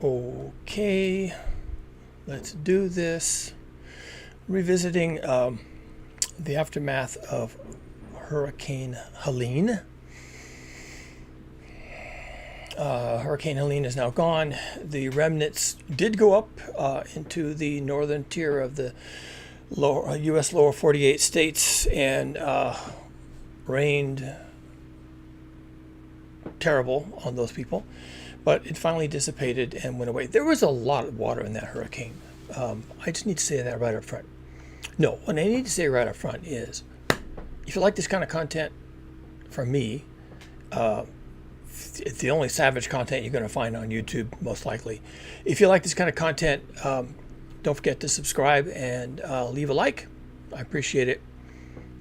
Okay, let's do this. Revisiting the aftermath of Hurricane Helene. Hurricane Helene is now gone. The remnants did go up into the northern tier of the U.S. lower 48 states and rained terrible on those people. But it finally dissipated and went away. There was a lot of water in that hurricane. I just need to say that right up front. No, what I need to say right up front is, if you like this kind of content from me, it's the only savage content you're going to find on YouTube, most likely. If you like this kind of content, don't forget to subscribe and leave a like. I appreciate it.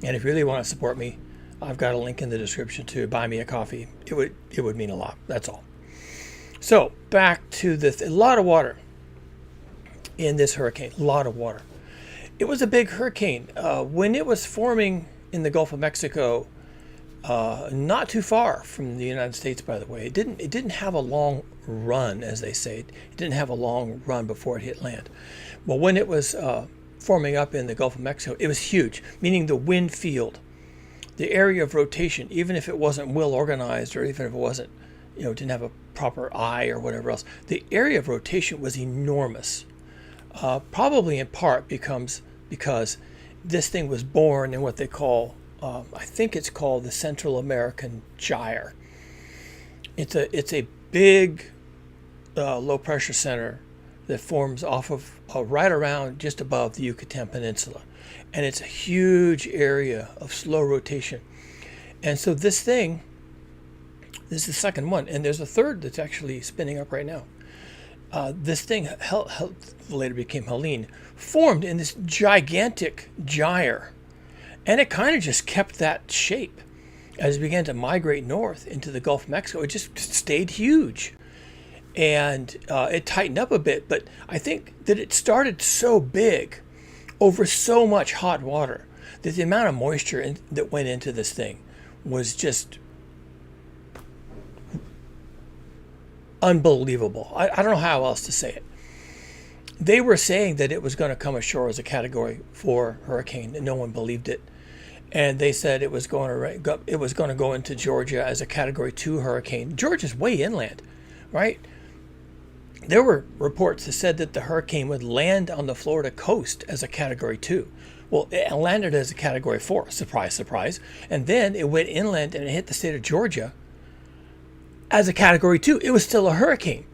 And if you really want to support me, I've got a link in the description to buy me a coffee. It would mean a lot. That's all. So back to a lot of water in this hurricane. A lot of water. It was a big hurricane. When it was forming in the Gulf of Mexico, not too far from the United States, by the way. It didn't have a long run, as they say. It didn't have a long run before it hit land. But when it was forming up in the Gulf of Mexico, it was huge, meaning the wind field, the area of rotation, even if it wasn't well organized or even if it wasn't, didn't have a proper eye or whatever else, the area of rotation was enormous. Probably in part because this thing was born in what they call, I think it's called the Central American Gyre. It's a big low pressure center that forms off of right around just above the Yucatan Peninsula, and it's a huge area of slow rotation. And so this is the second one, and there's a third that's actually spinning up right now. This thing later became Helene, formed in this gigantic gyre, and it kind of just kept that shape as it began to migrate north into the Gulf of Mexico. It just stayed huge, and it tightened up a bit. But I think that it started so big over so much hot water that the amount of moisture that went into this thing was just unbelievable. I don't know how else to say it. They were saying that it was going to come ashore as a Category 4 hurricane, and no one believed it. And they said it was going to go into Georgia as a Category 2 hurricane. Georgia's way inland, right? There were reports that said that the hurricane would land on the Florida coast as a Category 2. Well, it landed as a Category 4. Surprise, surprise. And then it went inland and it hit the state of Georgia as a Category 2. It was still a hurricane.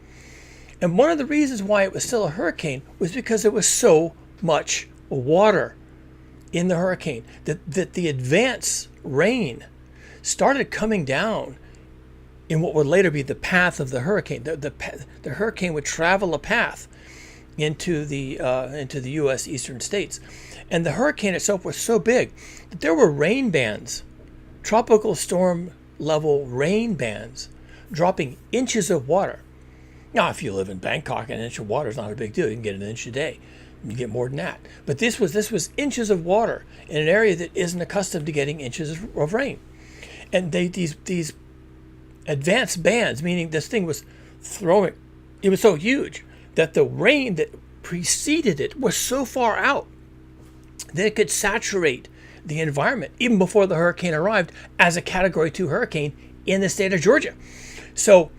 And one of the reasons why it was still a hurricane was because there was so much water in the hurricane that the advance rain started coming down in what would later be the path of the hurricane. The hurricane would travel a path into the U.S. eastern states. And the hurricane itself was so big that there were rain bands, tropical storm level rain bands, dropping inches of water. Now, if you live in Bangkok, an inch of water is not a big deal. You can get an inch a day. You get more than that. But this was inches of water in an area that isn't accustomed to getting inches of rain. And these advanced bands, meaning this thing was throwing, it was so huge that the rain that preceded it was so far out that it could saturate the environment even before the hurricane arrived as a Category 2 hurricane in the state of Georgia. So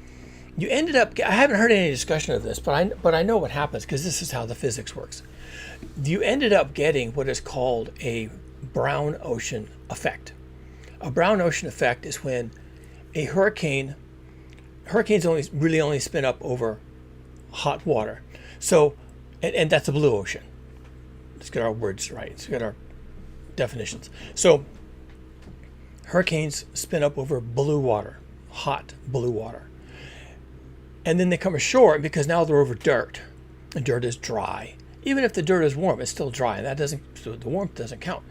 you ended up, I haven't heard any discussion of this, but I know what happens because this is how the physics works. You ended up getting what is called a brown ocean effect. A brown ocean effect is when a hurricanes only spin up over hot water. So, and that's the blue ocean. Let's get our words right. Let's get our definitions. So, hurricanes spin up over blue water, hot blue water. And then they come ashore because now they're over dirt. And dirt is dry. Even if the dirt is warm, it's still dry. And so the warmth doesn't count.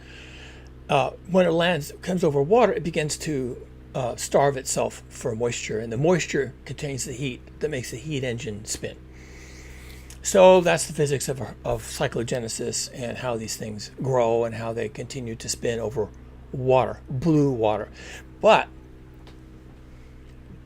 When it comes over water, it begins to starve itself for moisture. And the moisture contains the heat that makes the heat engine spin. So that's the physics of cyclogenesis and how these things grow and how they continue to spin over water, blue water. But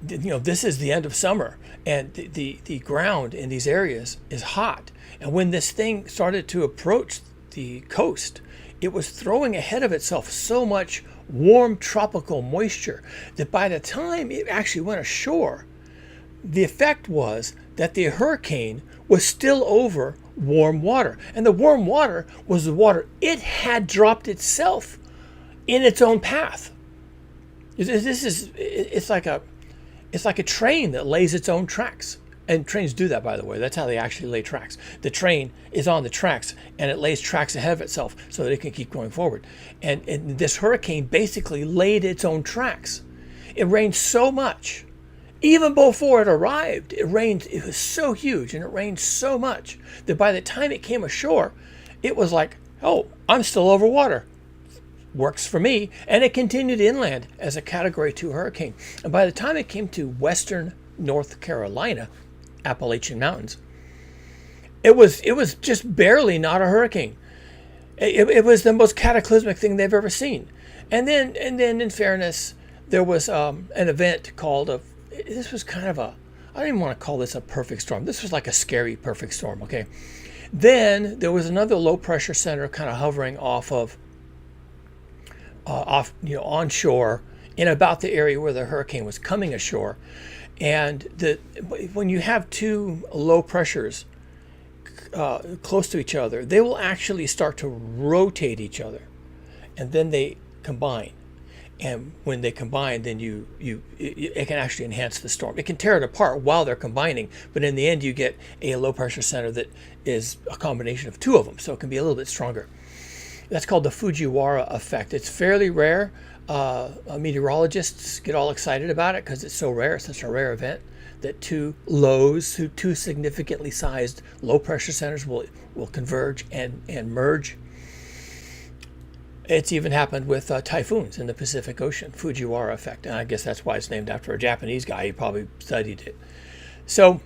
this is the end of summer, and the ground in these areas is hot. And when this thing started to approach the coast, it was throwing ahead of itself so much warm tropical moisture that by the time it actually went ashore, the effect was that the hurricane was still over warm water. And the warm water was the water it had dropped itself in its own path. It's like a train that lays its own tracks. And trains do that, by the way. That's how they actually lay tracks. The train is on the tracks, and it lays tracks ahead of itself so that it can keep going forward. And this hurricane basically laid its own tracks. It rained so much. Even before it arrived, it was so huge, and it rained so much that by the time it came ashore, it was like, oh, I'm still over water. Works for me. And it continued inland as a Category 2 hurricane. And by the time it came to western North Carolina, Appalachian Mountains, it was just barely not a hurricane. It was the most cataclysmic thing they've ever seen. And then in fairness, there was an event called this was kind of I don't even want to call this a perfect storm. This was like a scary perfect storm, okay? Then there was another low pressure center kind of hovering onshore in about the area where the hurricane was coming ashore. And when you have two low pressures close to each other, they will actually start to rotate each other, and then they combine. And when they combine, then it can actually enhance the storm. It can tear it apart while they're combining, but in the end, you get a low pressure center that is a combination of two of them, so it can be a little bit stronger. That's called the Fujiwara effect. It's fairly rare. Meteorologists get all excited about it because it's so rare. It's such a rare event that two significantly sized low pressure centers will converge and merge. It's even happened with typhoons in the Pacific Ocean, Fujiwara effect. And I guess that's why it's named after a Japanese guy. He probably studied it. So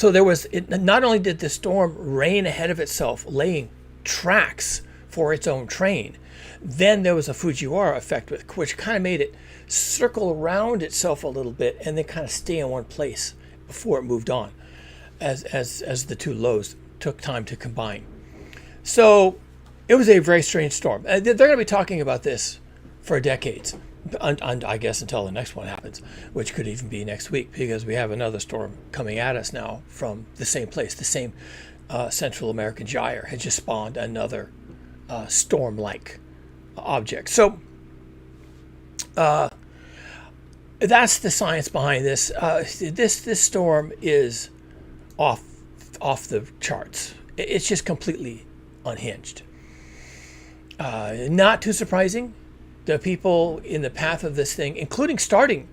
there was, not only did the storm rain ahead of itself, laying tracks for its own train, then there was a Fujiwara effect, which kind of made it circle around itself a little bit and then kind of stay in one place before it moved on, as the two lows took time to combine. So it was a very strange storm. They're going to be talking about this for decades, I guess, until the next one happens, which could even be next week, because we have another storm coming at us now from the same place. The same Central American gyre has just spawned another storm-like object. So that's the science behind this. This storm is off the charts. It's just completely unhinged. Not too surprising. The people in the path of this thing, including starting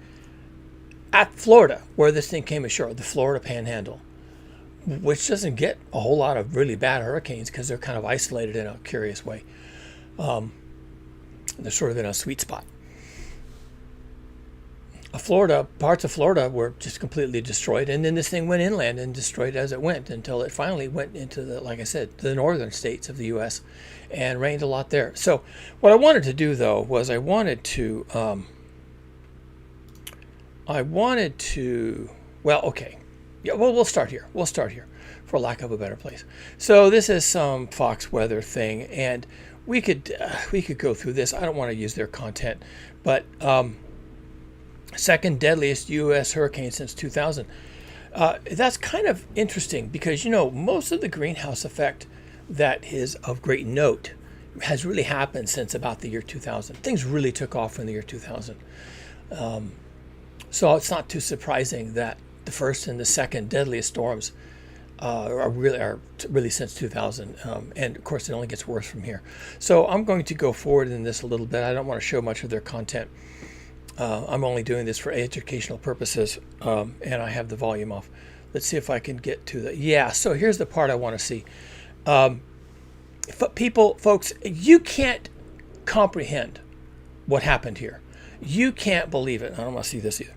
at Florida, where this thing came ashore, the Florida Panhandle, which doesn't get a whole lot of really bad hurricanes because they're kind of isolated in a curious way. They're sort of in a sweet spot. Parts of Florida were just completely destroyed, and then this thing went inland and destroyed as it went until it finally went into the northern states of the U.S. and rained a lot there. So what I wanted to do, though, was we'll start here. We'll start here, for lack of a better place. So this is some Fox weather thing, and we could go through this. I don't want to use their content, but second deadliest U.S. hurricane since 2000. That's kind of interesting because, most of the greenhouse effect that is of great note has really happened since about the year 2000. Things really took off in the year 2000. So it's not too surprising that the first and the second deadliest storms are really since 2000. And of course, it only gets worse from here. So I'm going to go forward in this a little bit. I don't want to show much of their content. I'm only doing this for educational purposes, and I have the volume off. Let's see if I can get to the... Yeah, so here's the part I want to see. Folks, you can't comprehend what happened here. You can't believe it. I don't want to see this either.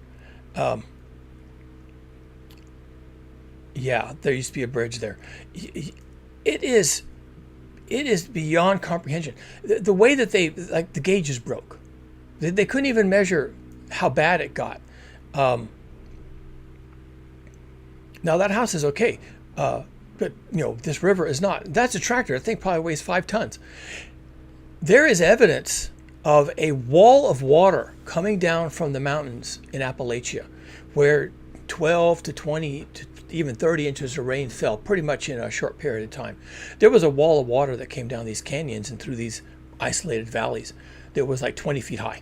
Yeah, there used to be a bridge there. It is beyond comprehension. The way that the gauges broke. They couldn't even measure how bad it got. Now that house is okay, but this river is not. That's a tractor. I think probably weighs 5 tons. There is evidence of a wall of water coming down from the mountains in Appalachia, where 12 to 20 to even 30 inches of rain fell pretty much in a short period of time. There was a wall of water that came down these canyons and through these isolated valleys that was like 20 feet high,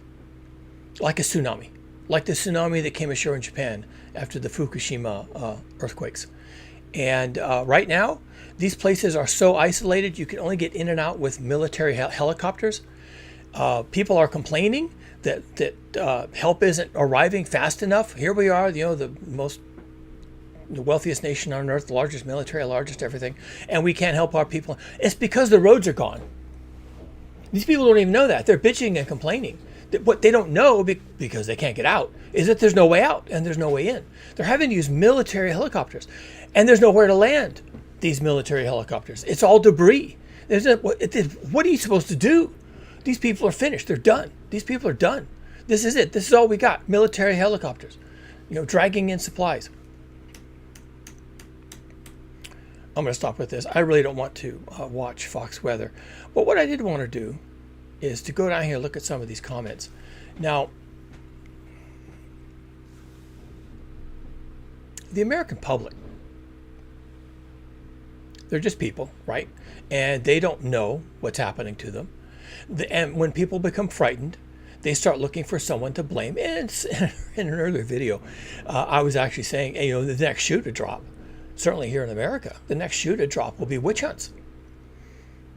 like a tsunami, like the tsunami that came ashore in Japan after the Fukushima earthquakes. And right now, these places are so isolated, you can only get in and out with military helicopters. People are complaining that help isn't arriving fast enough. Here we are, the wealthiest nation on earth, the largest military, largest everything, and we can't help our people. It's because the roads are gone. These people don't even know that. They're bitching and complaining. What they don't know, because they can't get out, is that there's no way out and there's no way in. They're having to use military helicopters, and there's nowhere to land these military helicopters. It's all debris. What are you supposed to do? These people are finished. They're done. These people are done. This is it. This is all we got. Military helicopters, dragging in supplies. I'm going to stop with this. I really don't want to watch Fox Weather. But what I did want to do is to go down here and look at some of these comments. Now, the American public, they're just people, right? And they don't know what's happening to them. And when people become frightened, they start looking for someone to blame. And in an earlier video, I was actually saying, the next shoe to drop, certainly here in America, the next shoe to drop will be witch hunts.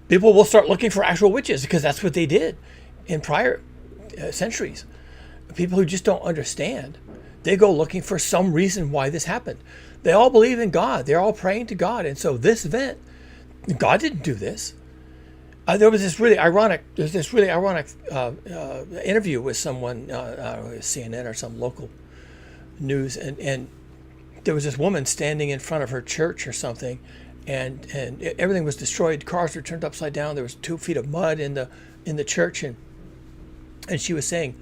People will start looking for actual witches because that's what they did in prior centuries. People who just don't understand, they go looking for some reason why this happened. They all believe in God. They're all praying to God. And so this event, God didn't do this. There was this really ironic interview with someone, CNN or some local news, and there was this woman standing in front of her church or something, and everything was destroyed. Cars were turned upside down. There was 2 feet of mud in the church, and she was saying,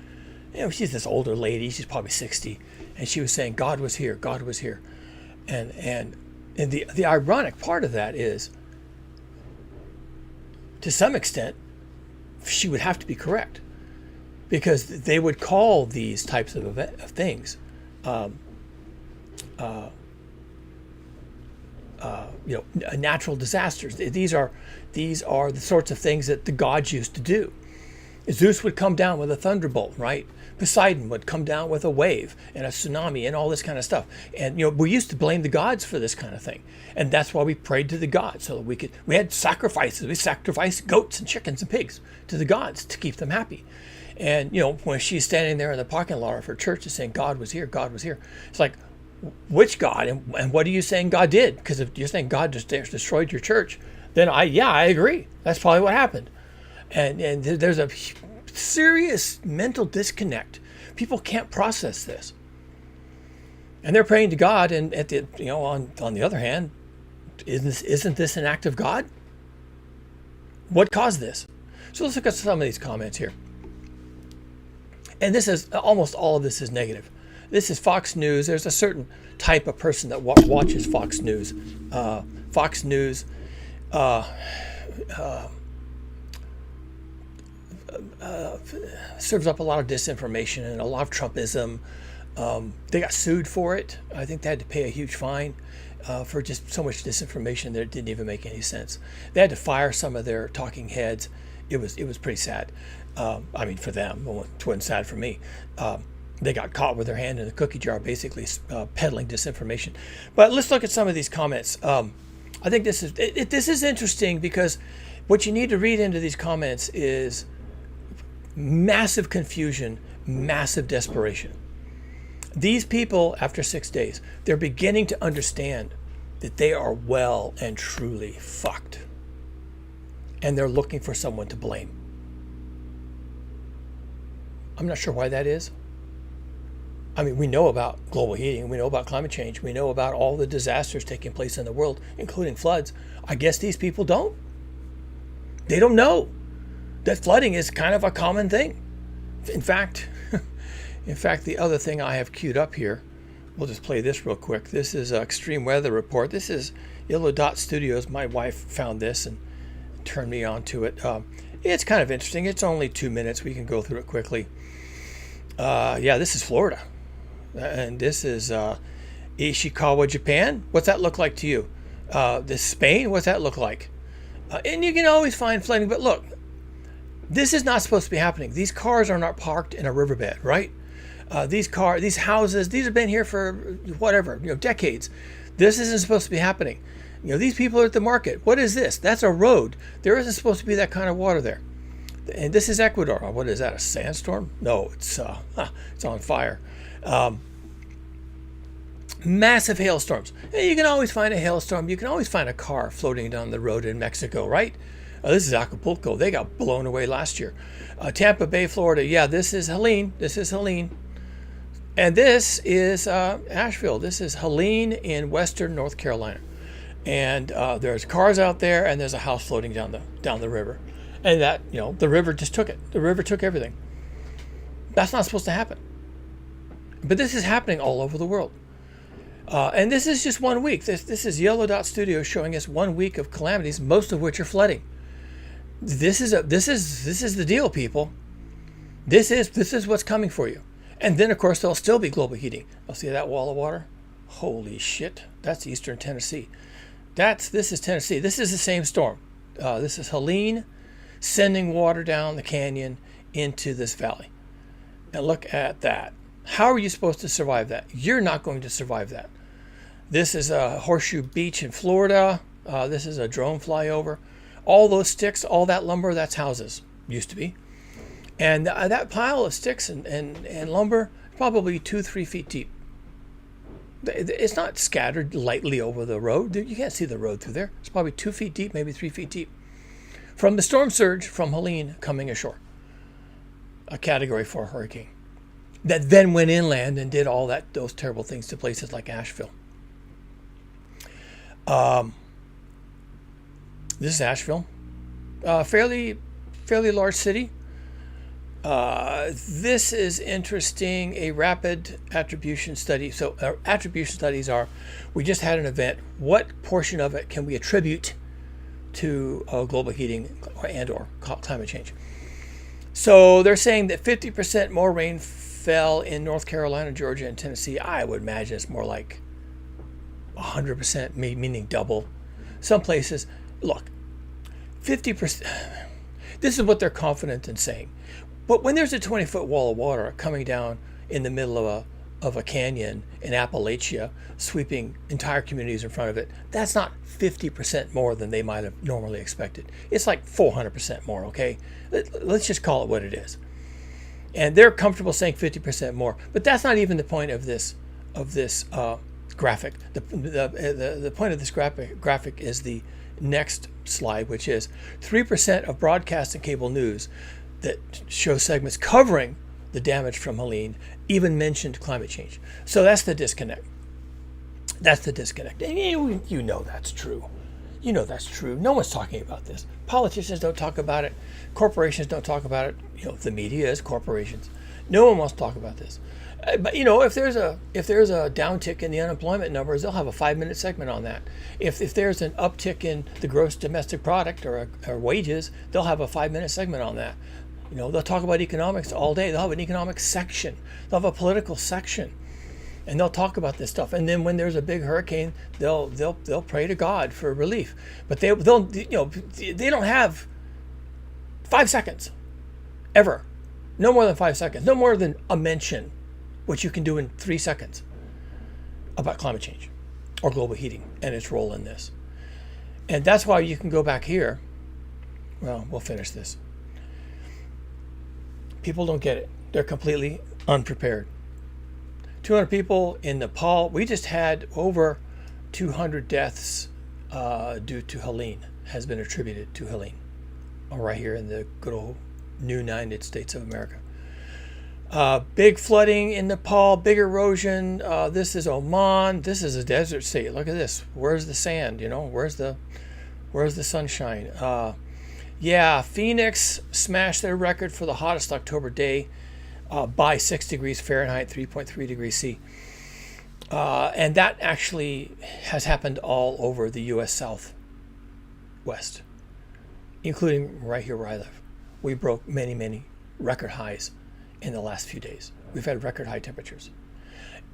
she's this older lady. She's probably 60, and she was saying, God was here. God was here, and the ironic part of that is, to some extent, she would have to be correct, because they would call these types of things, natural disasters. These are the sorts of things that the gods used to do. Zeus would come down with a thunderbolt, right? Poseidon would come down with a wave and a tsunami and all this kind of stuff. And we used to blame the gods for this kind of thing, and that's why we prayed to the gods, so that we had sacrifices. We sacrificed goats and chickens and pigs to the gods to keep them happy. And when she's standing there in the parking lot of her church and saying God was here, God was here, it's like, which God, and what are you saying God did? Because if you're saying God just destroyed your church, then I agree. That's probably what happened. And there's a serious mental disconnect. People can't process this, and they're praying to God. And on the other hand, isn't this an act of God? What caused this? So let's look at some of these comments here. And this is almost all of this is negative. This is Fox News. There's a certain type of person that watches Fox News. Fox News serves up a lot of disinformation and a lot of Trumpism. They got sued for it. I think they had to pay a huge fine for just so much disinformation that it didn't even make any sense. They had to fire some of their talking heads. It was pretty sad. For them, it wasn't sad for me. They got caught with their hand in the cookie jar, basically peddling disinformation. But let's look at some of these comments. I think this is interesting, because what you need to read into these comments is massive confusion, massive desperation. These people, after 6 days, they're beginning to understand that they are well and truly fucked. And they're looking for someone to blame. I'm not sure why that is. We know about global heating. We know about climate change. We know about all the disasters taking place in the world, including floods. I guess these people don't. They don't know that flooding is kind of a common thing. In fact, In fact, the other thing I have queued up here, we'll just play this real quick. This is an extreme weather report. This is Yellow Dot Studios. My wife found this and turned me on to it. It's kind of interesting. It's only 2 minutes. We can go through it quickly. Yeah, this is Florida. And this is Ishikawa, Japan. What's that look like to you? This Spain, what's that look like? And you can always find flooding, but look, this is not supposed to be happening. These cars are not parked in a riverbed, right? These houses, these have been here for whatever, decades. This isn't supposed to be happening. These people are at the market. What is this? That's a road. There isn't supposed to be that kind of water there. And this is Ecuador. What is that? A sandstorm? No, it's on fire. Massive hailstorms. And you can always find a hailstorm. You can always find a car floating down the road in Mexico, right? This is Acapulco. They got blown away last year. Tampa Bay, Florida. Yeah, this is Helene. This is Helene. And this is Asheville. This is Helene in western North Carolina. And there's cars out there, and there's a house floating down the river. And that, the river just took it. The river took everything. That's not supposed to happen. But this is happening all over the world. And this is just 1 week. This is Yellow Dot Studios showing us 1 week of calamities, most of which are flooding. This is the deal, people. This is what's coming for you. And then, of course, there'll still be global heating. Oh, see that wall of water? Holy shit! That's eastern Tennessee. This is Tennessee. This is the same storm. This is Helene sending water down the canyon into this valley. And look at that. How are you supposed to survive that? You're not going to survive that. This is a Horseshoe Beach in Florida. This is a drone flyover. All those sticks, all that lumber, that's houses. Used to be. And that pile of sticks and lumber, probably 2-3 feet deep. It's not scattered lightly over the road. You can't see the road through there. It's probably 2 feet deep, maybe 3 feet deep. From the storm surge from Helene coming ashore. A Category 4 hurricane. That then went inland and did those terrible things to places like Asheville. This is Asheville. Fairly large city. This is interesting, a rapid attribution study. So attribution studies are, we just had an event. What portion of it can we attribute to global heating and or climate change? So they're saying that 50% more rain fell in North Carolina, Georgia, and Tennessee. I would imagine it's more like 100%, meaning double. Some places, look, 50%. This is what they're confident in saying. But when there's a 20-foot wall of water coming down in the middle of a canyon in Appalachia, sweeping entire communities in front of it, that's not 50% more than they might have normally expected. It's like 400% more, okay? Let's just call it what it is. And they're comfortable saying 50% more, but that's not even the point of this graphic. The point of this graphic is the next slide, which is 3% of broadcast and cable news that show segments covering the damage from Helene even mentioned climate change. So that's the disconnect. That's the disconnect. And you know that's true. You know that's true. No one's talking about this. Politicians don't talk about it. Corporations don't talk about it. The media is corporations. No one wants to talk about this. But if there's a downtick in the unemployment numbers, they'll have a 5-minute segment on that. If there's an uptick in the gross domestic product or wages, they'll have a 5-minute segment on that. They'll talk about economics all day. They'll have an economics section. They'll have a political section, and they'll talk about this stuff. And then when there's a big hurricane, they'll pray to God for relief. But they don't have 5 seconds, ever. No more than 5 seconds. No more than a mention, which you can do in 3 seconds, about climate change or global heating and its role in this. And that's why you can go back here. Well, we'll finish this. People don't get it. They're completely unprepared. 200 people in Nepal. We just had over 200 deaths due to Helene, has been attributed to Helene, right here in the good old new United States of America. Big flooding in Nepal, big erosion. This is Oman. This is a desert state. Look at this. Where's the sand? Where's the sunshine? Yeah, Phoenix smashed their record for the hottest October day. by 6 degrees Fahrenheit, 3.3 degrees C. And that actually has happened all over the U.S. Southwest, including right here where I live. We broke many, many record highs in the last few days. We've had record high temperatures.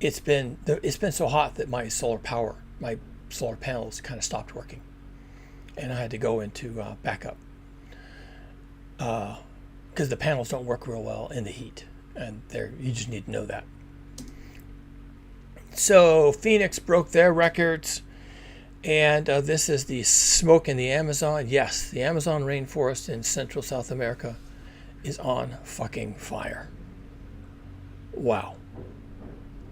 It's been so hot that my solar panels kind of stopped working, and I had to go into backup because the panels don't work real well in the heat, and you just need to know that. So Phoenix broke their records, and this is the smoke in the Amazon. Yes, the Amazon rainforest in Central South America is on fucking fire. Wow.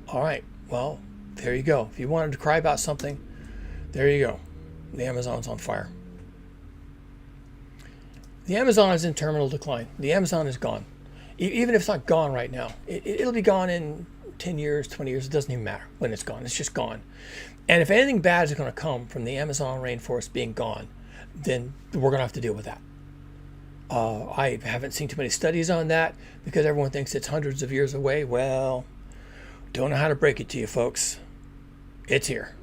All right, well, there you go. If you wanted to cry about something, there you go. The Amazon's on fire. The Amazon is in terminal decline. The Amazon is gone. Even if it's not gone right now, it'll be gone in 10 years, 20 years. It doesn't even matter when it's gone. It's just gone. And if anything bad is going to come from the Amazon rainforest being gone, then we're going to have to deal with that. I haven't seen too many studies on that because everyone thinks it's hundreds of years away. Well, don't know how to break it to you, folks. It's here.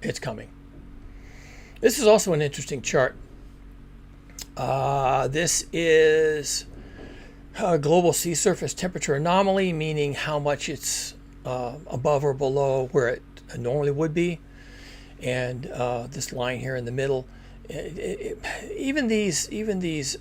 It's coming. This is also an interesting chart. This is a global sea surface temperature anomaly, meaning how much it's above or below where it normally would be. And this line here in the middle, even these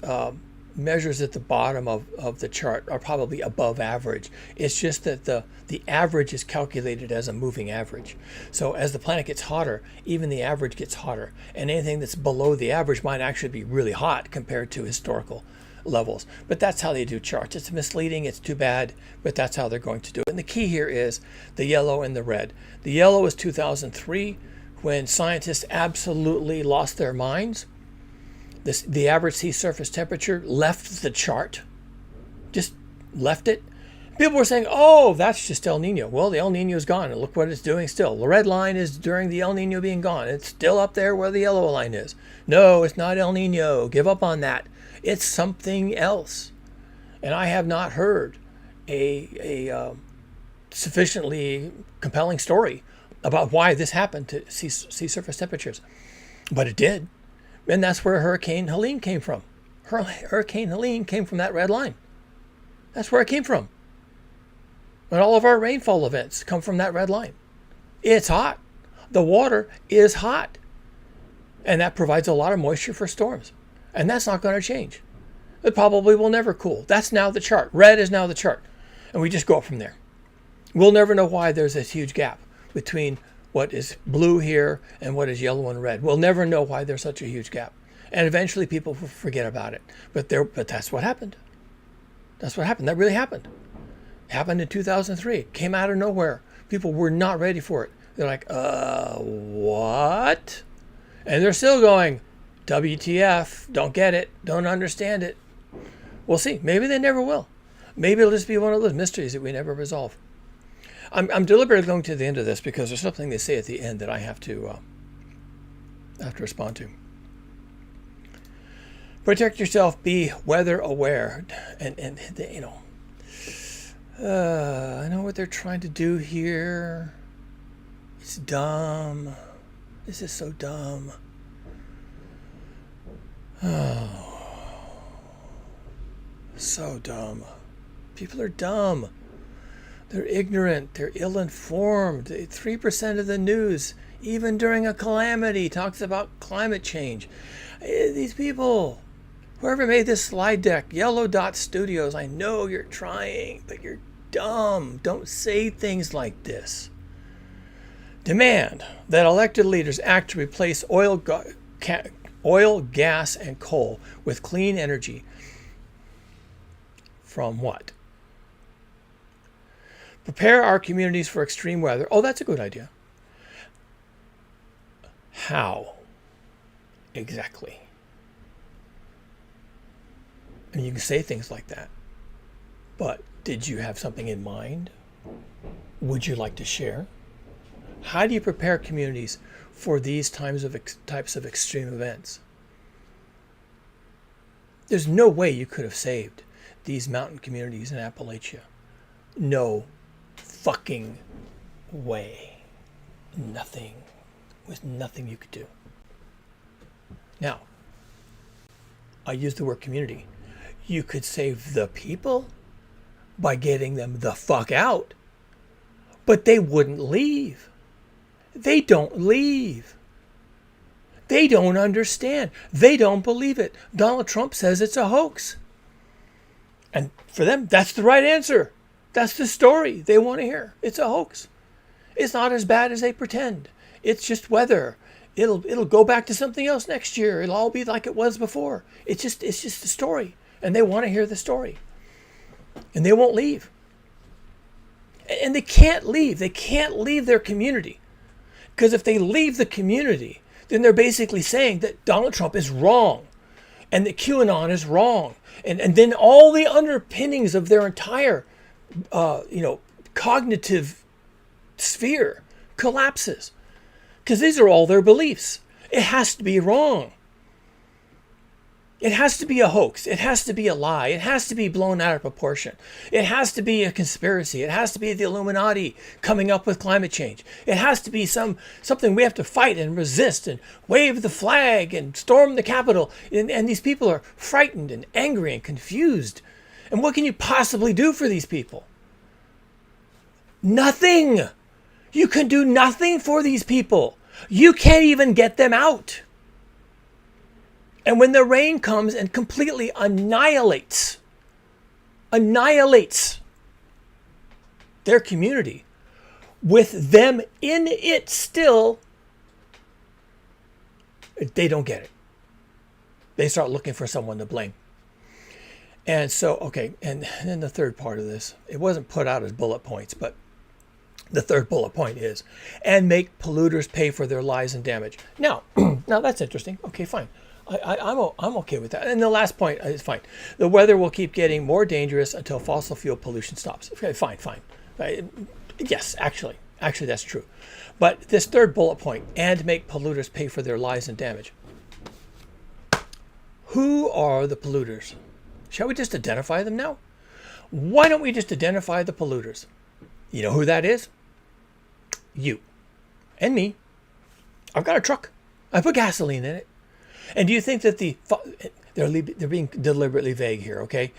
measures at the bottom of the chart are probably above average. It's just that the average is calculated as a moving average. So as the planet gets hotter, even the average gets hotter. And anything that's below the average might actually be really hot compared to historical levels. But that's how they do charts. It's misleading. It's too bad, but that's how they're going to do it. And the key here is the yellow and the red. The yellow is 2003, when scientists absolutely lost their minds. The average sea surface temperature left the chart, just left it. People were saying, oh, that's just El Nino. Well, the El Nino is gone, and look what it's doing still. The red line is during the El Nino being gone. It's still up there where the yellow line is. No, it's not El Nino. Give up on that. It's something else. And I have not heard a sufficiently compelling story about why this happened to sea surface temperatures. But it did. And that's where Hurricane Helene came from. Hurricane Helene came from that red line. That's where it came from. And all of our rainfall events come from that red line. It's hot. The water is hot. And that provides a lot of moisture for storms. And that's not going to change. It probably will never cool. That's now the chart. Red is now the chart. And we just go up from there. We'll never know why there's this huge gap between what is blue here and what is yellow and red. We'll never know why there's such a huge gap. And eventually people will forget about it. But that's what happened. That's what happened. That really happened. It happened in 2003. It came out of nowhere. People were not ready for it. They're like, what? And they're still going, WTF, don't get it, don't understand it. We'll see. Maybe they never will. Maybe it'll just be one of those mysteries that we never resolve. I'm deliberately going to the end of this because there's something they say at the end that I have to respond to. Protect yourself. Be weather aware, and you know. I know what they're trying to do here. It's dumb. This is so dumb. Oh, so dumb. People are dumb. They're ignorant. They're ill-informed. 3% of the news, even during a calamity, talks about climate change. These people, whoever made this slide deck, Yellow Dot Studios, I know you're trying, but you're dumb. Don't say things like this. Demand that elected leaders act to replace oil, gas, and coal with clean energy. From what? Prepare our communities for extreme weather. Oh, that's a good idea. How? Exactly. And you can say things like that. But did you have something in mind? Would you like to share? How do you prepare communities for these types of extreme events? There's no way you could have saved these mountain communities in Appalachia No fucking way. Nothing. With nothing you could do. Now, I use the word community. You could save the people by getting them the fuck out, but they wouldn't leave. They don't leave. They don't understand. They don't believe it. Donald Trump says it's a hoax. And for them, that's the right answer. That's the story they want to hear. It's a hoax. It's not as bad as they pretend. It's just weather. It'll go back to something else next year. It'll all be like it was before. It's just the story. And they want to hear the story. And they won't leave. And they can't leave. They can't leave their community. Because if they leave the community, then they're basically saying that Donald Trump is wrong. And that QAnon is wrong. And then all the underpinnings of their entire cognitive sphere collapses. Because these are all their beliefs. It has to be wrong. It has to be a hoax. It has to be a lie. It has to be blown out of proportion. It has to be a conspiracy. It has to be the Illuminati coming up with climate change. It has to be something we have to fight and resist and wave the flag and storm the Capitol. And these people are frightened and angry and confused. And what can you possibly do for these people? Nothing. You can do nothing for these people. You can't even get them out. And when the rain comes and completely annihilates their community, with them in it still, they don't get it. They start looking for someone to blame. And so, okay, and then the third part of this, it wasn't put out as bullet points, but the third bullet point is, and make polluters pay for their lies and damage. Now that's interesting. Okay, fine. I'm okay with that. And the last point is fine. The weather will keep getting more dangerous until fossil fuel pollution stops. Okay, fine. Yes, actually that's true. But this third bullet point, and make polluters pay for their lies and damage. Who are the polluters? Shall we just identify them now? Why don't we just identify the polluters? You know who that is? You and me. I've got a truck. I put gasoline in it. And do you think that they're being deliberately vague here, okay?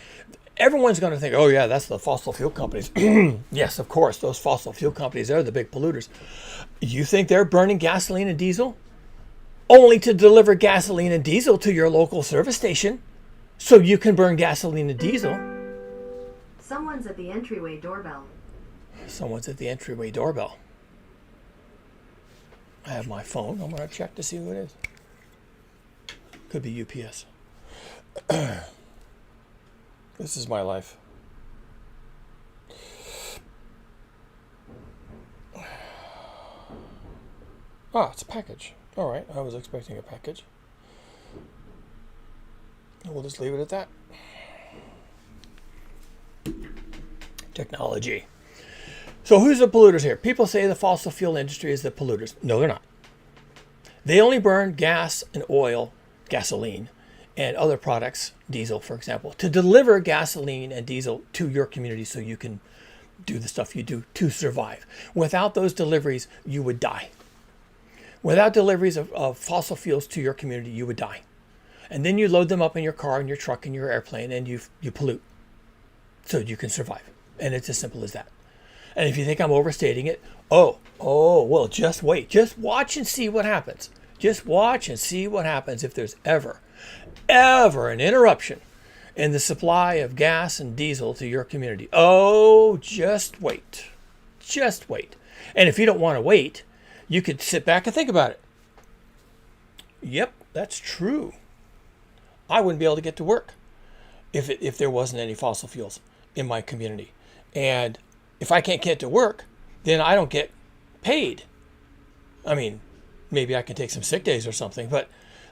Everyone's going to think, oh yeah, that's the fossil fuel companies. Yes, of course, those fossil fuel companies, they're the big polluters. You think they're burning gasoline and diesel? Only to deliver gasoline and diesel to your local service station so you can burn gasoline and diesel. Someone's at the entryway doorbell. Someone's at the entryway doorbell. I have my phone. I'm going to check to see who it is. Could be UPS. This is my life. Ah, it's a package. All right, I was expecting a package. We'll just leave it at that. Technology. So who's the polluters here? People say the fossil fuel industry is the polluters. No, they're not. They only burn gas and oil, gasoline, and other products, diesel, for example, to deliver gasoline and diesel to your community so you can do the stuff you do to survive. Without those deliveries, you would die. Without deliveries of fossil fuels to your community, you would die. And then you load them up in your car and your truck and your airplane and you pollute so you can survive. And it's as simple as that. And if you think I'm overstating it, well, just wait. Just watch and see what happens. Just watch and see what happens if there's ever an interruption in the supply of gas and diesel to your community. Oh, just wait. Just wait. And if you don't want to wait, you could sit back and think about it. Yep, that's true. I wouldn't be able to get to work if there wasn't any fossil fuels in my community. And if I can't get to work, then I don't get paid. I mean, maybe I can take some sick days or something, but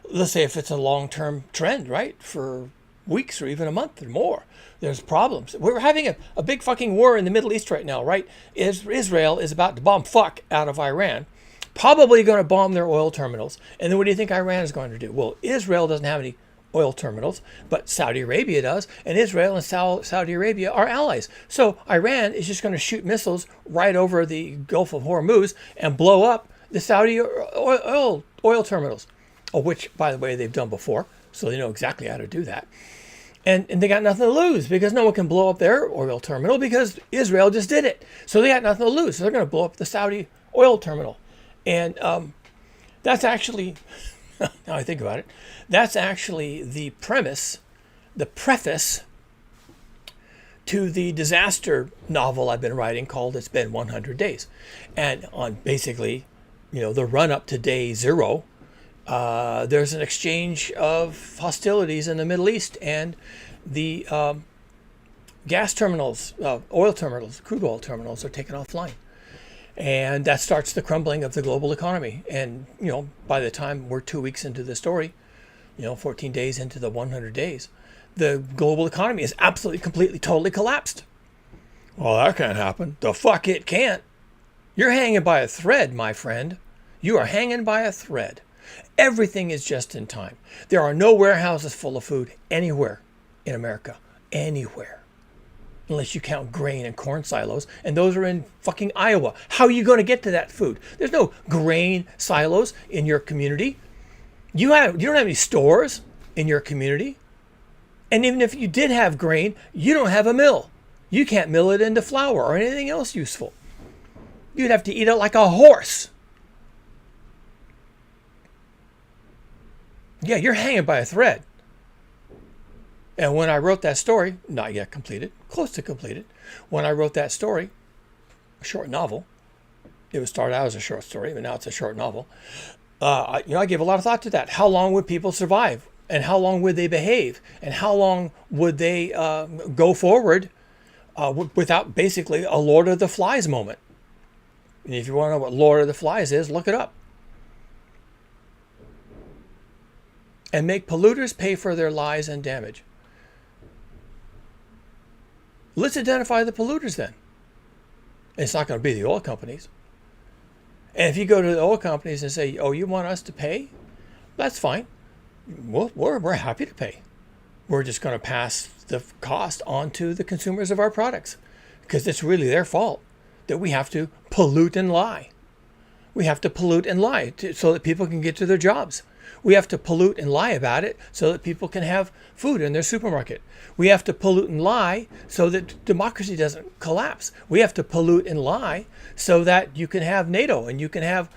let's say if it's a long-term trend, right, for weeks or even a month or more, there's problems. We're having a big fucking war in the Middle East right now, right? Israel is about to bomb fuck out of Iran, probably going to bomb their oil terminals. And then what do you think Iran is going to do? Well, Israel doesn't have any oil terminals, but Saudi Arabia does, and Israel and Saudi Arabia are allies. So Iran is just going to shoot missiles right over the Gulf of Hormuz and blow up the Saudi oil terminals, which, by the way, they've done before, so they know exactly how to do that. And they got nothing to lose because no one can blow up their oil terminal because Israel just did it. So they got nothing to lose. So they're going to blow up the Saudi oil terminal. And that's actually, now I think about it, that's actually the premise, the preface to the disaster novel I've been writing called It's Been 100 Days. And on basically, the run up to day zero, there's an exchange of hostilities in the Middle East, and the gas terminals, oil terminals, crude oil terminals are taken offline. And that starts the crumbling of the global economy. And, by the time we're 2 weeks into the story, 14 days into the 100 days, the global economy is absolutely, completely, totally collapsed. Well, that can't happen. The fuck it can't. You're hanging by a thread, my friend. You are hanging by a thread. Everything is just in time. There are no warehouses full of food anywhere in America. Anywhere. Unless you count grain and corn silos, and those are in fucking Iowa. How are you going to get to that food? There's no grain silos in your community. You don't have any stores in your community. And even if you did have grain, you don't have a mill. You can't mill it into flour or anything else useful. You'd have to eat it like a horse. Yeah, you're hanging by a thread. And when I wrote that story, not yet completed, close to completed, when I wrote that story, a short novel, it started out as a short story, but now it's a short novel. I gave a lot of thought to that. How long would people survive? And how long would they behave? And how long would they go forward without basically a Lord of the Flies moment? And if you want to know what Lord of the Flies is, look it up. And make polluters pay for their lies and damage. Let's identify the polluters then. It's not going to be the oil companies. And if you go to the oil companies and say, oh, you want us to pay? That's fine. Well, we're happy to pay. We're just going to pass the cost on to the consumers of our products because it's really their fault that we have to pollute and lie. We have to pollute and lie so that people can get to their jobs. We have to pollute and lie about it so that people can have food in their supermarket. We have to pollute and lie so that democracy doesn't collapse. We have to pollute and lie so that you can have NATO and you can have,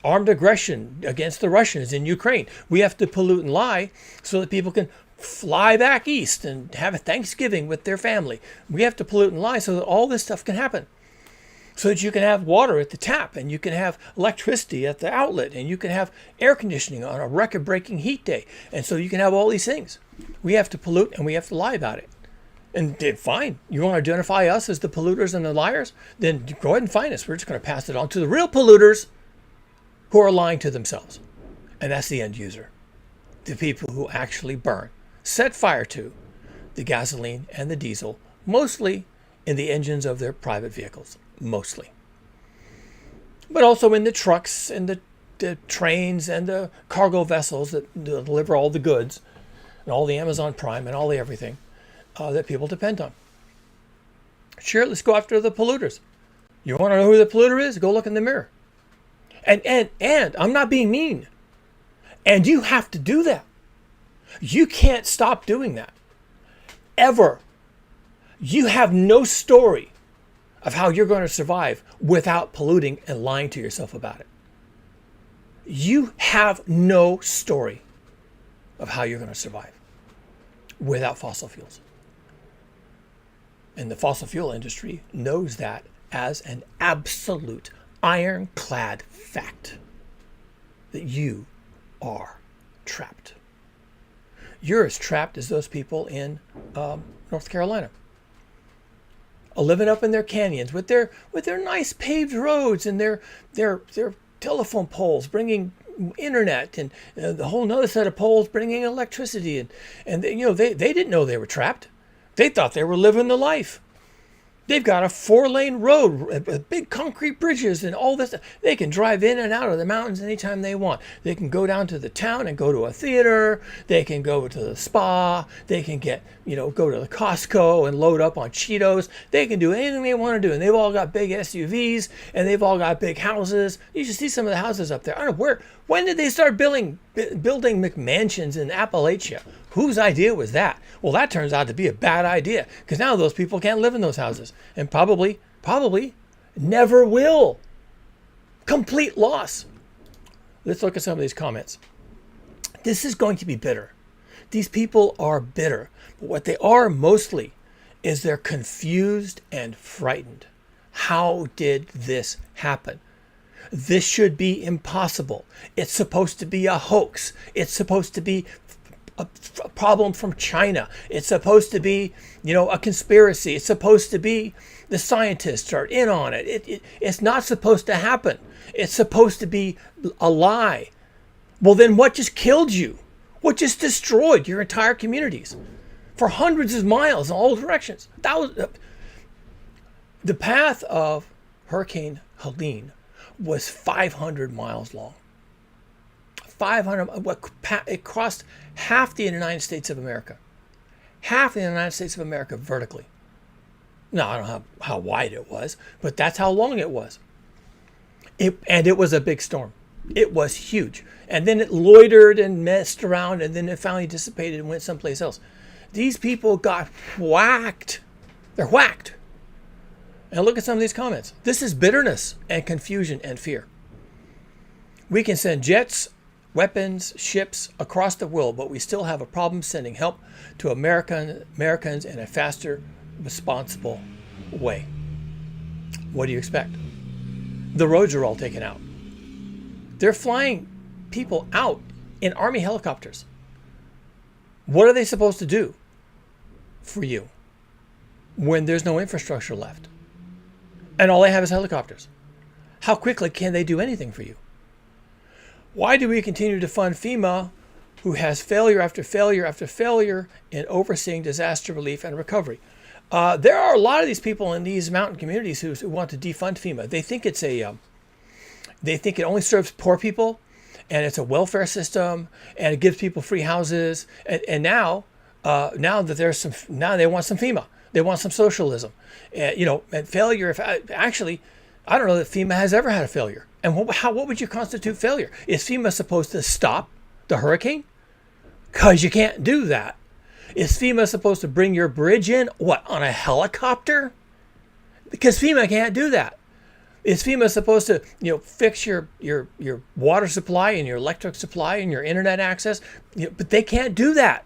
armed aggression against the Russians in Ukraine. We have to pollute and lie so that people can fly back east and have a Thanksgiving with their family. We have to pollute and lie so that all this stuff can happen. So that you can have water at the tap and you can have electricity at the outlet and you can have air conditioning on a record-breaking heat day. And so you can have all these things. We have to pollute and we have to lie about it. And fine, you want to identify us as the polluters and the liars? Then go ahead and find us. We're just going to pass it on to the real polluters who are lying to themselves. And that's the end user. The people who actually burn, set fire to the gasoline and the diesel, mostly in the engines of their private vehicles. Mostly. But also in the trucks and the trains and the cargo vessels that deliver all the goods and all the Amazon Prime and all the everything that people depend on. Sure, let's go after the polluters. You want to know who the polluter is? Go look in the mirror. And I'm not being mean. And you have to do that. You can't stop doing that. Ever. You have no story of how you're going to survive without polluting and lying to yourself about it. You have no story of how you're going to survive without fossil fuels. And the fossil fuel industry knows that as an absolute ironclad fact that you are trapped. You're as trapped as those people in North Carolina. Living up in their canyons with their nice paved roads and their telephone poles bringing internet and the whole nother set of poles bringing electricity and they didn't know they were trapped. They thought they were living the life. They've got a 4-lane road with big concrete bridges and all this. They can drive in and out of the mountains anytime they want. They can go down to the town and go to a theater. They can go to the spa. They can go to the Costco and load up on Cheetos. They can do anything they want to do. And they've all got big SUVs and they've all got big houses. You should see some of the houses up there. I don't know when did they start building McMansions in Appalachia? Whose idea was that? Well, that turns out to be a bad idea because now those people can't live in those houses and probably never will. Complete loss. Let's look at some of these comments. This is going to be bitter. These people are bitter. But what they are mostly is they're confused and frightened. How did this happen? This should be impossible. It's supposed to be a hoax. It's supposed to be a problem from China. It's supposed to be, a conspiracy. It's supposed to be the scientists are in on it. It's not supposed to happen. It's supposed to be a lie. Well, then what just killed you? What just destroyed your entire communities for hundreds of miles in all directions? The path of Hurricane Helene was 500 miles long. 500. It crossed half the United States of America. Half the United States of America vertically. Now, I don't know how wide it was, but that's how long it was. It was a big storm. It was huge. And then it loitered and messed around, and then it finally dissipated and went someplace else. These people got whacked. They're whacked. And look at some of these comments. This is bitterness and confusion and fear. We can send jets, weapons, ships across the world, but we still have a problem sending help to Americans in a faster, responsible way. What do you expect? The roads are all taken out. They're flying people out in Army helicopters. What are they supposed to do for you when there's no infrastructure left? And all they have is helicopters. How quickly can they do anything for you? Why do we continue to fund FEMA, who has failure after failure after failure in overseeing disaster relief and recovery? There are a lot of these people in these mountain communities who want to defund FEMA. They think they think it only serves poor people, and it's a welfare system, and it gives people free houses. And now that now they want some FEMA. They want some socialism. And failure. Actually, I don't know that FEMA has ever had a failure. And what would you constitute failure? Is FEMA supposed to stop the hurricane? Because you can't do that. Is FEMA supposed to bring your bridge in? What, on a helicopter? Because FEMA can't do that. Is FEMA supposed to, fix your water supply and your electric supply and your internet access? But they can't do that.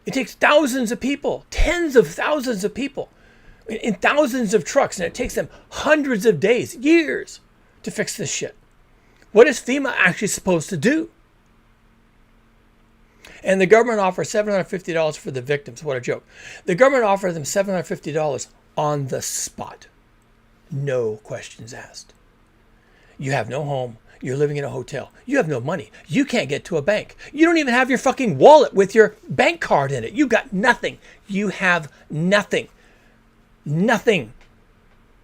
It takes thousands of people, tens of thousands of people, in thousands of trucks, and it takes them hundreds of days, years, to fix this shit. What is FEMA actually supposed to do? And the government offers $750 for the victims. What a joke. The government offers them $750 on the spot. No questions asked. You have no home. You're living in a hotel. You have no money. You can't get to a bank. You don't even have your fucking wallet with your bank card in it. You got nothing. You have nothing. Nothing.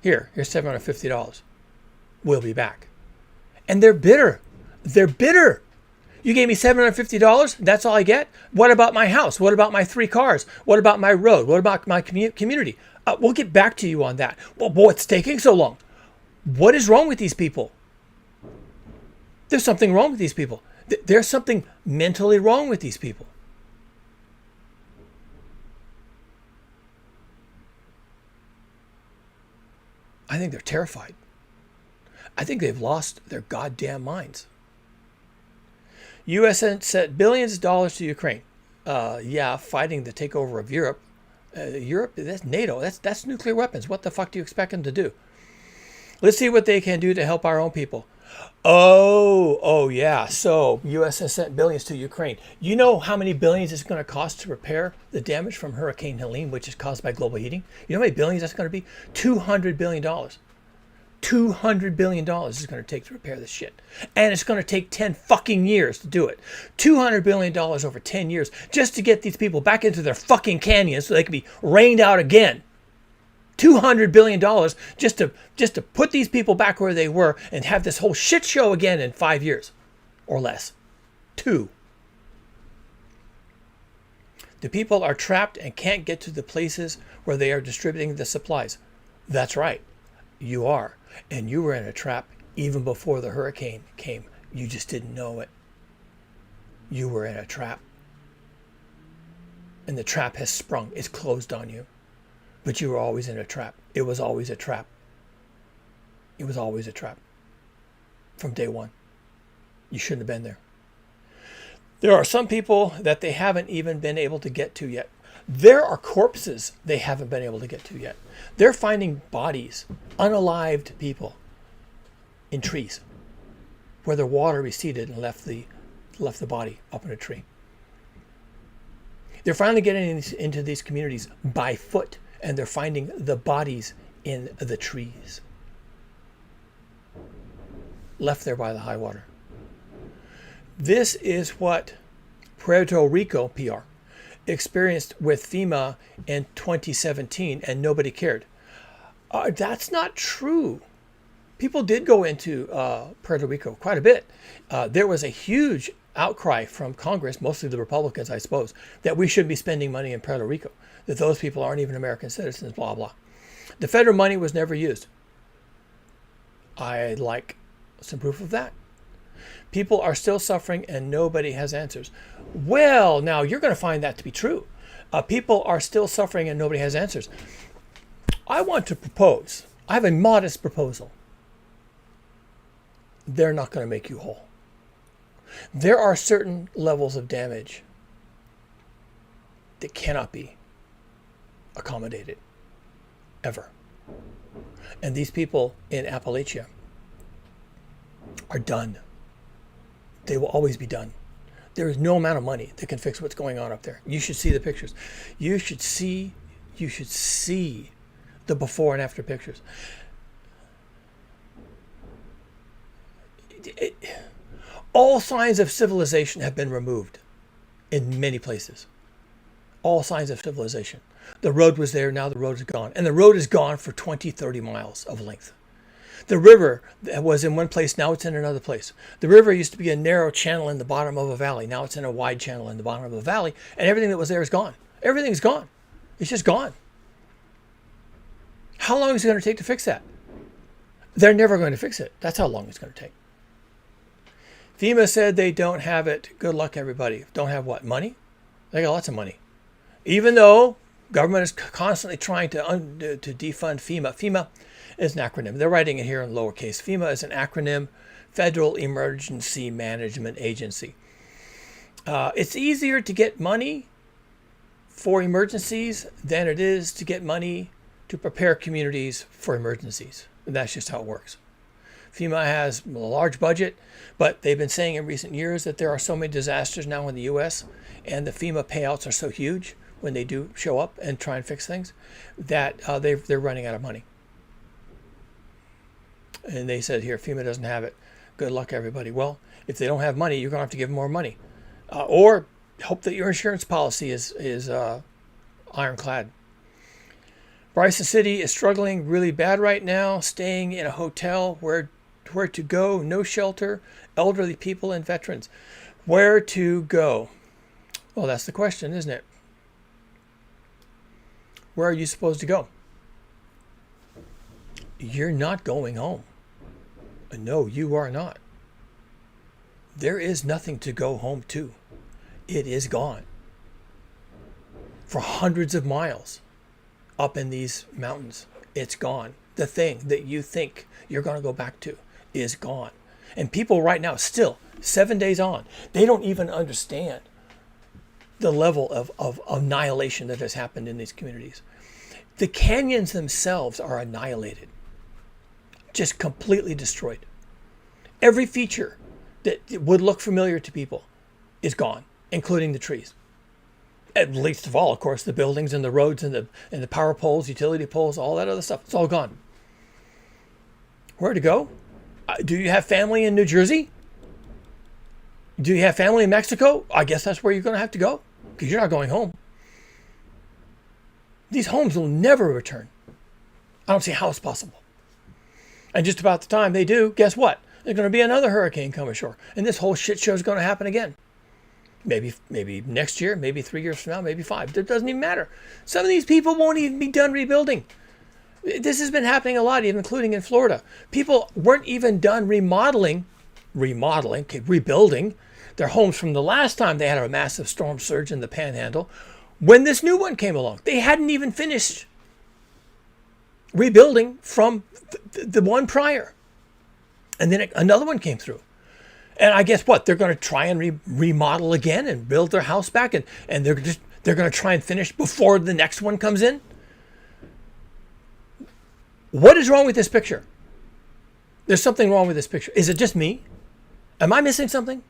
Here's $750. We'll be back. And they're bitter. They're bitter. You gave me $750. That's all I get. What about my house? What about my 3 cars? What about my road? What about my community? We'll get back to you on that. Well, what's taking so long? What is wrong with these people? There's something wrong with these people. There's something mentally wrong with these people. I think they're terrified. I think they've lost their goddamn minds. U.S. sent billions of dollars to Ukraine. Fighting the takeover of Europe. Europe, that's NATO. That's nuclear weapons. What the fuck do you expect them to do? Let's see what they can do to help our own people. Oh yeah. So U.S. has sent billions to Ukraine. You know how many billions it's going to cost to repair the damage from Hurricane Helene, which is caused by global heating? You know how many billions that's going to be? $200 billion. $200 billion is going to take to repair this shit. And it's going to take 10 fucking years to do it. $200 billion over 10 years just to get these people back into their fucking canyons so they can be rained out again. $200 billion just to put these people back where they were and have this whole shit show again in 5 years or less. 2. The people are trapped and can't get to the places where they are distributing the supplies. That's right. You are. And you were in a trap even before the hurricane came. You just didn't know it. You were in a trap. And the trap has sprung. It's closed on you. But you were always in a trap. It was always a trap. It was always a trap. From day one. You shouldn't have been there. There are some people that they haven't even been able to get to yet. There are corpses they haven't been able to get to yet. They're finding bodies, unalived people, in trees where the water receded and left the body up in a tree. They're finally getting into these communities by foot, and they're finding the bodies in the trees, left there by the high water. This is what Puerto Rico, PR, experienced with FEMA in 2017, and nobody cared. That's not true. People did go into Puerto Rico quite a bit. There was a huge outcry from Congress, mostly the Republicans, I suppose, that we shouldn't be spending money in Puerto Rico, that those people aren't even American citizens, blah, blah. The federal money was never used. I'd like some proof of that. People are still suffering and nobody has answers. Well, now you're going to find that to be true. People are still suffering and nobody has answers. I want to propose. I have a modest proposal. They're not going to make you whole. There are certain levels of damage that cannot be accommodated ever. And these people in Appalachia are done. They will always be done. There is no amount of money that can fix what's going on up there. You should see the pictures. You should see the before and after pictures. All signs of civilization have been removed in many places. All signs of civilization. The road was there, now the road is gone. And the road is gone for 20, 30 miles of length. The river that was in one place, now it's in another place. The river used to be a narrow channel in the bottom of a valley. Now it's in a wide channel in the bottom of a valley. And everything that was there is gone. Everything's gone. It's just gone. How long is it going to take to fix that? They're never going to fix it. That's how long it's going to take. FEMA said they don't have it. Good luck, everybody. Don't have what? Money? They got lots of money. Even though government is constantly trying to defund FEMA. FEMA is an acronym. They're writing it here in lowercase. FEMA is an acronym, Federal Emergency Management Agency. It's easier to get money for emergencies than it is to get money to prepare communities for emergencies. And that's just how it works. FEMA has a large budget, but they've been saying in recent years that there are so many disasters now in the U.S. and the FEMA payouts are so huge when they do show up and try and fix things that they're running out of money. And they said here, FEMA doesn't have it. Good luck, everybody. Well, if they don't have money, you're going to have to give them more money. Or hope that your insurance policy is ironclad. Bryson City is struggling really bad right now, staying in a hotel where to go, no shelter, elderly people and veterans. Where to go? Well, that's the question, isn't it? Where are you supposed to go? You're not going home. No, you are not. There is nothing to go home to. It is gone. For hundreds of miles up in these mountains, it's gone. The thing that you think you're going to go back to is gone. And people right now, still 7 days on, they don't even understand the level of annihilation that has happened in these communities. The canyons themselves are annihilated, just completely destroyed. Every feature that would look familiar to people is gone, including the trees. At least of all, of course, the buildings and the roads and the power poles, utility poles, all that other stuff. It's all gone. Where to go? Do you have family in New Jersey? Do you have family in Mexico? I guess that's where you're going to have to go because you're not going home. These homes will never return. I don't see how it's possible. And just about the time they do, guess what? There's going to be another hurricane come ashore. And this whole shit show is going to happen again. Maybe next year, maybe 3 years from now, maybe 5. It doesn't even matter. Some of these people won't even be done rebuilding. This has been happening a lot, even including in Florida. People weren't even done rebuilding their homes from the last time they had a massive storm surge in the Panhandle when this new one came along. They hadn't even finished rebuilding from the one prior. And then another one came through. And I guess what? They're going to try and remodel again and build their house back. And they're going to try and finish before the next one comes in. What is wrong with this picture? There's something wrong with this picture. Is it just me? Am I missing something?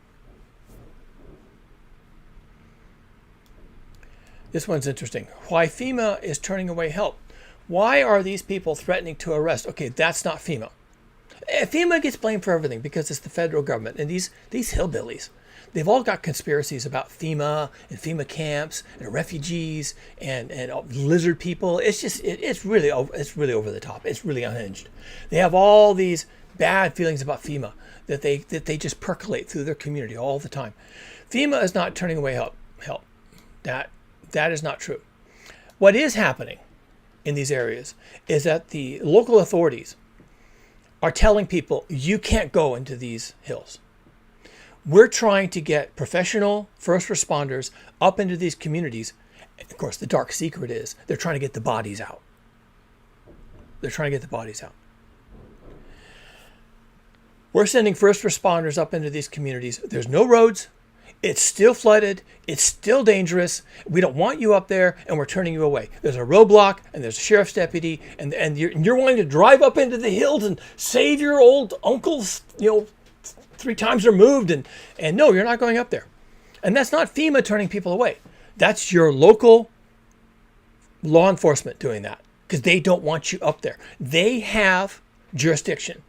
This one's interesting. Why FEMA is turning away help. Why are these people threatening to arrest? Okay, that's not FEMA. FEMA gets blamed for everything because it's the federal government. And these hillbillies, they've all got conspiracies about FEMA and FEMA camps and refugees and lizard people. It's just, it's really over the top. It's really unhinged. They have all these bad feelings about FEMA that they just percolate through their community all the time. FEMA is not turning away help. That is not true. What is happening in these areas is that the local authorities are telling people, you can't go into these hills. We're trying to get professional first responders up into these communities. Of course, the dark secret is they're trying to get the bodies out. We're sending first responders up into these communities. There's no roads. It's still flooded. It's still dangerous. We don't want you up there, and we're turning you away. There's a roadblock, and there's a sheriff's deputy, and you're wanting to drive up into the hills and save your old uncles, 3 times removed, and no, you're not going up there. And that's not FEMA turning people away. That's your local law enforcement doing that because they don't want you up there. They have jurisdiction.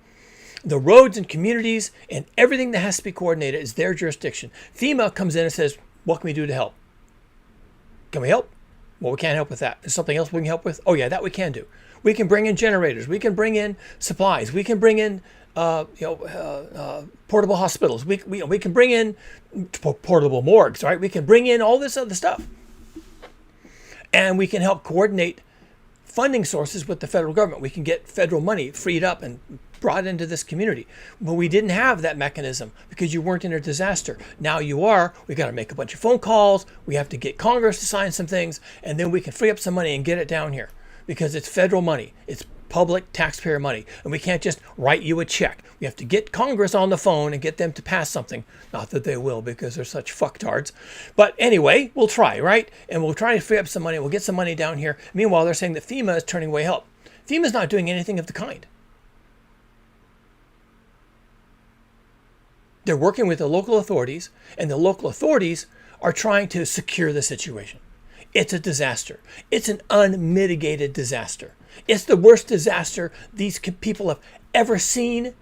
The roads and communities and everything that has to be coordinated is their jurisdiction. FEMA comes in and says, what can we do to help? Can we help? Well, we can't help with that. Is something else we can help with? Oh, yeah, that we can do. We can bring in generators. We can bring in supplies. We can bring in portable hospitals. We can bring in portable morgues, right? We can bring in all this other stuff. And we can help coordinate funding sources with the federal government. We can get federal money freed up and brought into this community. But we didn't have that mechanism because you weren't in a disaster. Now you are. We got to make a bunch of phone calls. We have to get Congress to sign some things, and then we can free up some money and get it down here because it's federal money. It's public taxpayer money, and we can't just write you a check. We have to get Congress on the phone and get them to pass something. Not that they will because they're such fucktards. But anyway, we'll try, right? And we'll try to free up some money. We'll get some money down here. Meanwhile, they're saying that FEMA is turning away help. FEMA's not doing anything of the kind. They're working with the local authorities, and the local authorities are trying to secure the situation. It's a disaster. It's an unmitigated disaster. It's the worst disaster these people have ever seen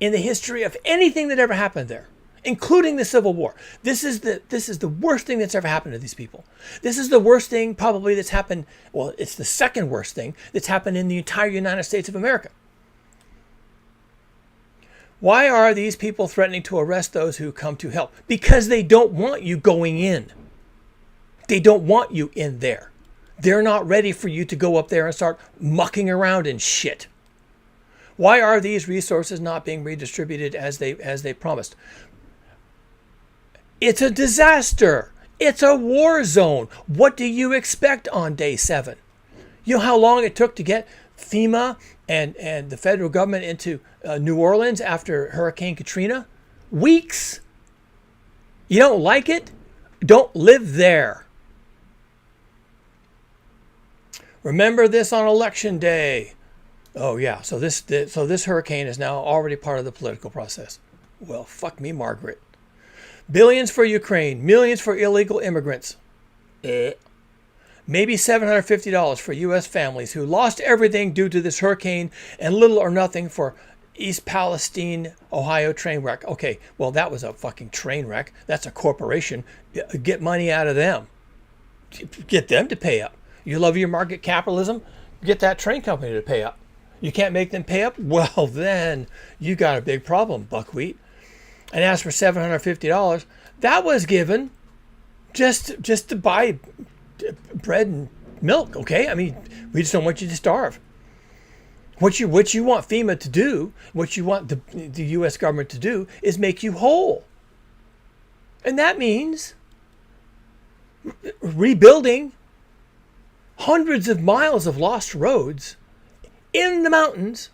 in the history of anything that ever happened there, including the Civil War. This is the worst thing that's ever happened to these people. This is the worst thing probably that's happened. Well, it's the second worst thing that's happened in the entire United States of America. Why are these people threatening to arrest those who come to help? Because they don't want you going in. They don't want you in there. They're not ready for you to go up there and start mucking around in shit. Why are these resources not being redistributed as they promised? It's a disaster. It's a war zone. What do you expect on day 7? You know how long it took to get FEMA and the federal government into New Orleans after Hurricane Katrina? Weeks. You don't like it? Don't live there. Remember this on election day. Oh yeah, so this hurricane is now already part of the political process. Well, fuck me, Margaret. Billions for Ukraine, millions for illegal immigrants. Maybe $750 for U.S. families who lost everything due to this hurricane and little or nothing for East Palestine, Ohio train wreck. Okay, well, that was a fucking train wreck. That's a corporation. Get money out of them. Get them to pay up. You love your market capitalism? get that train company to pay up. You can't make them pay up? Well, then you got a big problem, buckwheat. And as for $750, that was given just to buy bread and milk, okay? I mean, we just don't want you to starve. What you want FEMA to do, what you want the U.S. government to do, is make you whole. And that means rebuilding hundreds of miles of lost roads in the mountains,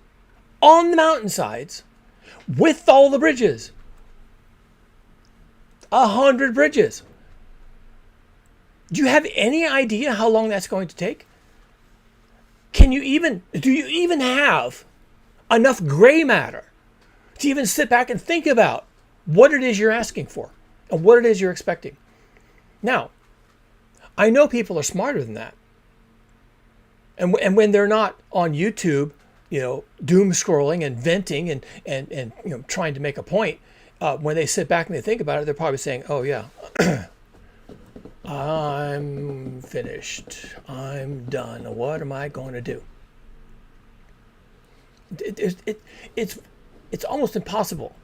on the mountainsides, with all the bridges. 100 bridges. Do you have any idea how long that's going to take? Do you even have enough gray matter to even sit back and think about what it is you're asking for and what it is you're expecting? Now, I know people are smarter than that. And when they're not on YouTube, doom scrolling and venting and trying to make a point, when they sit back and they think about it, they're probably saying, "Oh yeah, I'm finished. I'm done. What am I going to do?" It's almost impossible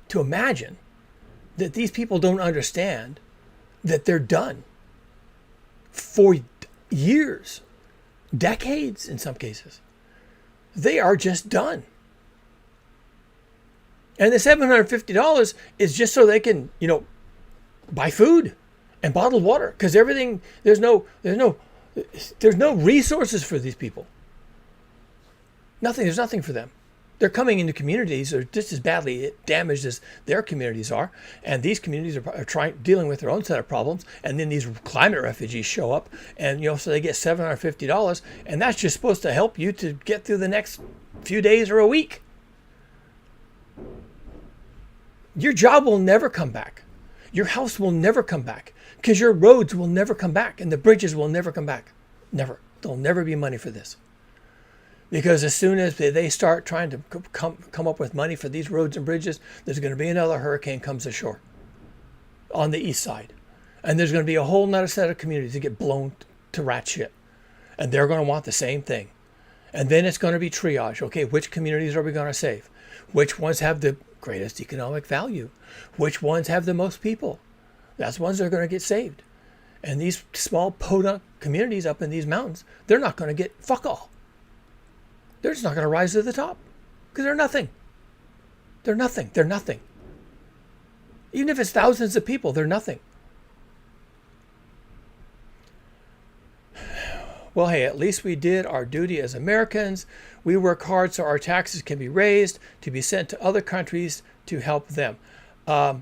to imagine that these people don't understand that they're done for years, decades in some cases. They are just done. And the $750 is just so they can, buy food and bottled water, because everything, there's no resources for these people. There's nothing for them. They're coming into communities that are just as badly damaged as their communities are, and these communities are dealing with their own set of problems. And then these climate refugees show up, and so they get $750, and that's just supposed to help you to get through the next few days or a week. Your job will never come back. Your house will never come back, because your roads will never come back, and the bridges will never come back. Never. There'll never be money for this. Because as soon as they start trying to come up with money for these roads and bridges, there's going to be another hurricane comes ashore on the east side. And there's going to be a whole nother set of communities that get blown to rat shit. And they're going to want the same thing. And then it's going to be triage. Okay, which communities are we going to save? Which ones have the greatest economic value? Which ones have the most people? That's the ones that are going to get saved. And these small podunk communities up in these mountains, they're not going to get fuck all. They're just not going to rise to the top, because they're nothing. They're nothing. They're nothing. Even if it's thousands of people, they're nothing. Well, hey, at least we did our duty as Americans. We work hard so our taxes can be raised to be sent to other countries to help them. I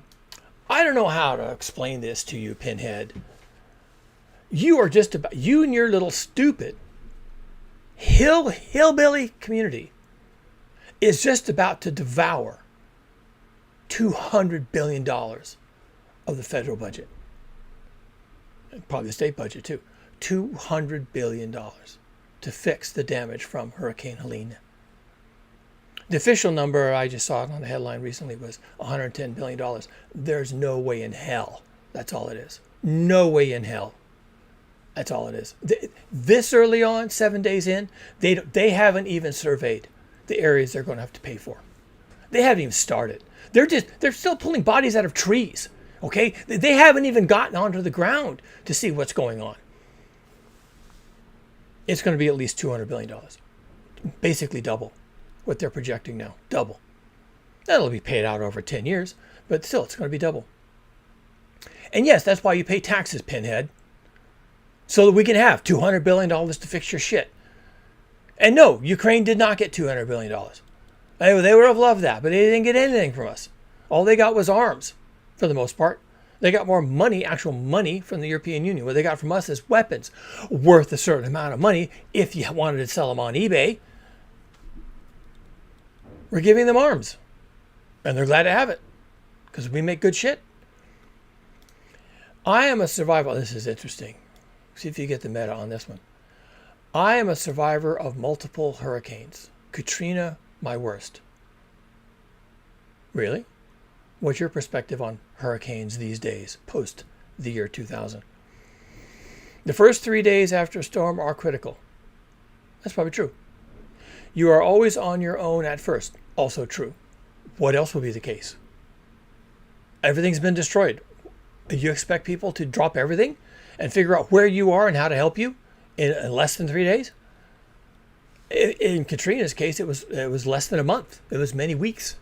don't know how to explain this to you, Pinhead. You and your little stupid hillbilly community is just about to devour $200 billion of the federal budget. And probably the state budget too. $200 billion to fix the damage from Hurricane Helene. The official number, I just saw it on the headline recently, was $110 billion. There's no way in hell that's all it is. No way in hell. That's all it is. This early on, 7 days in, they haven't even surveyed the areas they're going to have to pay for. They haven't even started. They're still pulling bodies out of trees. Okay, they haven't even gotten onto the ground to see what's going on. It's going to be at least $200 billion, basically double what they're projecting now. Double. That'll be paid out over 10 years, but still, it's going to be double. And yes, that's why you pay taxes, Pinhead. So that we can have $200 billion to fix your shit. And no, Ukraine did not get $200 billion. They would have loved that, but they didn't get anything from us. All they got was arms, for the most part. They got more money, actual money, from the European Union. What they got from us is weapons worth a certain amount of money if you wanted to sell them on eBay. We're giving them arms. And they're glad to have it, because we make good shit. I am a survivor. This is interesting. See if you get the meta on this one. I am a survivor of multiple hurricanes. Katrina, my worst. Really? What's your perspective on hurricanes these days, post the year 2000? The first 3 days after a storm are critical. That's probably true. You are always on your own at first. Also true. What else will be the case? Everything's been destroyed. You expect people to drop everything and figure out where you are and how to help you in less than 3 days? In Katrina's case, it was less than a month. It was many weeks.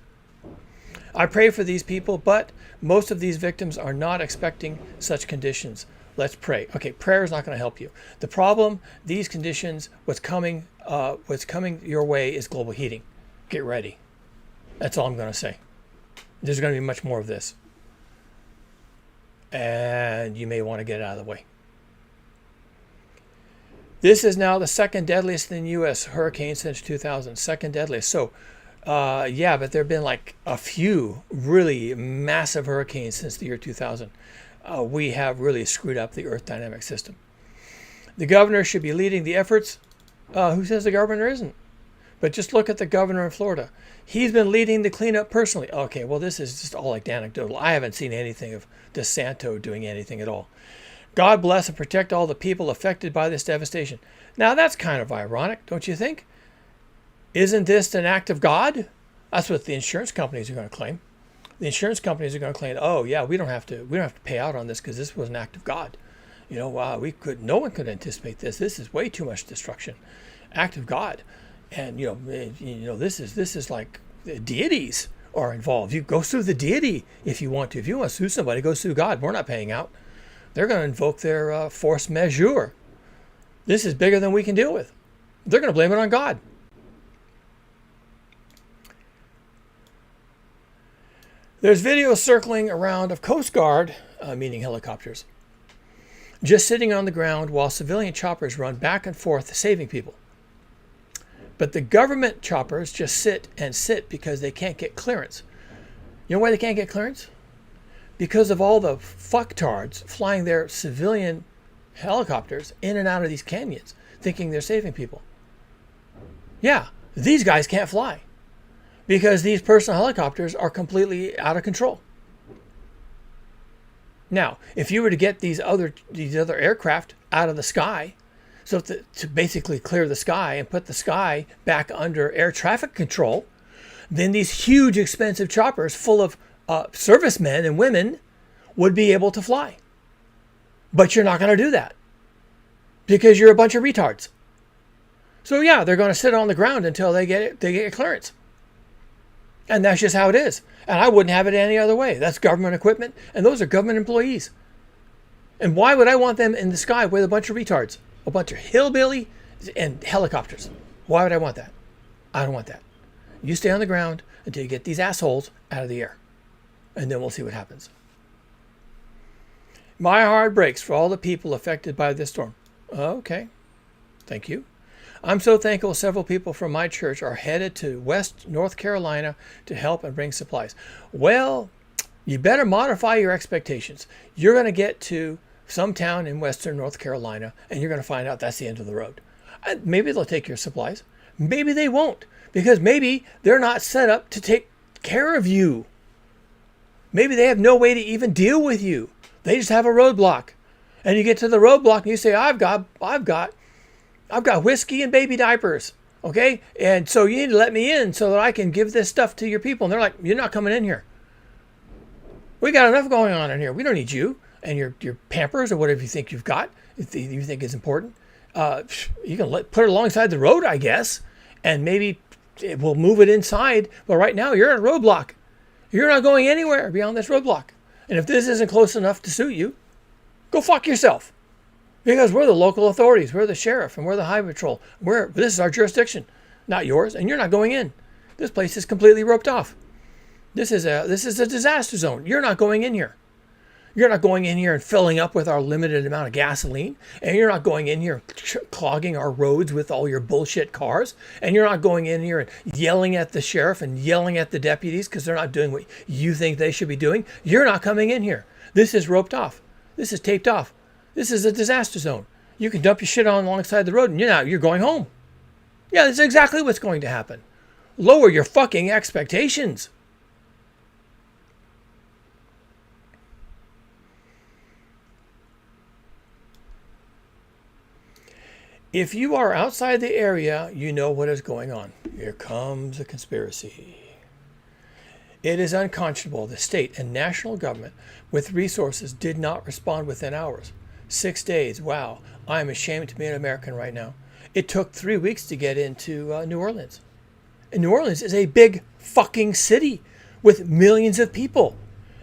I pray for these people, but most of these victims are not expecting such conditions. Let's pray. Okay, prayer is not going to help you. The problem, these conditions, what's coming your way is global heating. Get ready. That's all I'm going to say. There's going to be much more of this. And you may want to get it out of the way. This is now the second deadliest in the U.S. hurricane since 2000. Second deadliest. So, yeah, but there have been like a few really massive hurricanes since the year 2000. We have really screwed up the Earth dynamic system. The governor should be leading the efforts. Who says the governor isn't? But just look at the governor in Florida. He's been leading the cleanup personally. Okay, well, this is just all like anecdotal. I haven't seen anything of DeSanto doing anything at all. God bless and protect all the people affected by this devastation. Now, that's kind of ironic, don't you think? Isn't this an act of God? That's what the insurance companies are going to claim. The insurance companies are going to claim, oh yeah, we don't have to pay out on this because this was an act of God. You know, wow, no one could anticipate this. This is way too much destruction. Act of God. And this is like deities are involved. You go sue the deity if you want to. If you want to sue somebody, go sue God. We're not paying out. They're going to invoke their force majeure. This is bigger than we can deal with. They're going to blame it on God. There's videos circling around of Coast Guard, meaning helicopters, just sitting on the ground while civilian choppers run back and forth saving people. But the government choppers just sit because they can't get clearance. You know why they can't get clearance? Because of all the fucktards flying their civilian helicopters in and out of these canyons, thinking they're saving people. Yeah, these guys can't fly because these personal helicopters are completely out of control. Now, if you were to get these other aircraft out of the sky, so to basically clear the sky and put the sky back under air traffic control, then these huge expensive choppers full of servicemen and women would be able to fly. But you're not going to do that because you're a bunch of retards. So yeah, they're going to sit on the ground until they get clearance. And that's just how it is. And I wouldn't have it any other way. That's government equipment, and those are government employees. And why would I want them in the sky with a bunch of retards? A bunch of hillbilly and helicopters. Why would I want that? I don't want that. You stay on the ground until you get these assholes out of the air. And then we'll see what happens. My heart breaks for all the people affected by this storm. Okay. Thank you. I'm so thankful several people from my church are headed to West North Carolina to help and bring supplies. Well, you better modify your expectations. You're going to get to some town in Western North Carolina and you're going to find out that's the end of the road. Maybe they'll take your supplies. Maybe they won't, because maybe they're not set up to take care of you. Maybe they have no way to even deal with you. They just have a roadblock. And you get to the roadblock and you say, I've got whiskey and baby diapers. Okay? And so you need to let me in so that I can give this stuff to your people. And they're like, you're not coming in here. We got enough going on in here. We don't need you and your Pampers or whatever you think you've got, if you think is important. You can put it alongside the road, I guess, and maybe we'll move it inside. But right now you're at a roadblock. You're not going anywhere beyond this roadblock. And if this isn't close enough to suit you, go fuck yourself. Because we're the local authorities. We're the sheriff and we're the highway patrol. This is our jurisdiction, not yours. And you're not going in. This place is completely roped off. This is a disaster zone. You're not going in here. You're not going in here and filling up with our limited amount of gasoline. And you're not going in here clogging our roads with all your bullshit cars. And you're not going in here and yelling at the sheriff and yelling at the deputies because they're not doing what you think they should be doing. You're not coming in here. This is roped off. This is taped off. This is a disaster zone. You can dump your shit on alongside the road and you're going home. Yeah, that's exactly what's going to happen. Lower your fucking expectations. If you are outside the area, you know what is going on. Here comes a conspiracy. It is unconscionable the state and national government with resources did not respond within hours. 6 days. Wow. I am ashamed to be an American right now. It took 3 weeks to get into New Orleans. And New Orleans is a big fucking city with millions of people.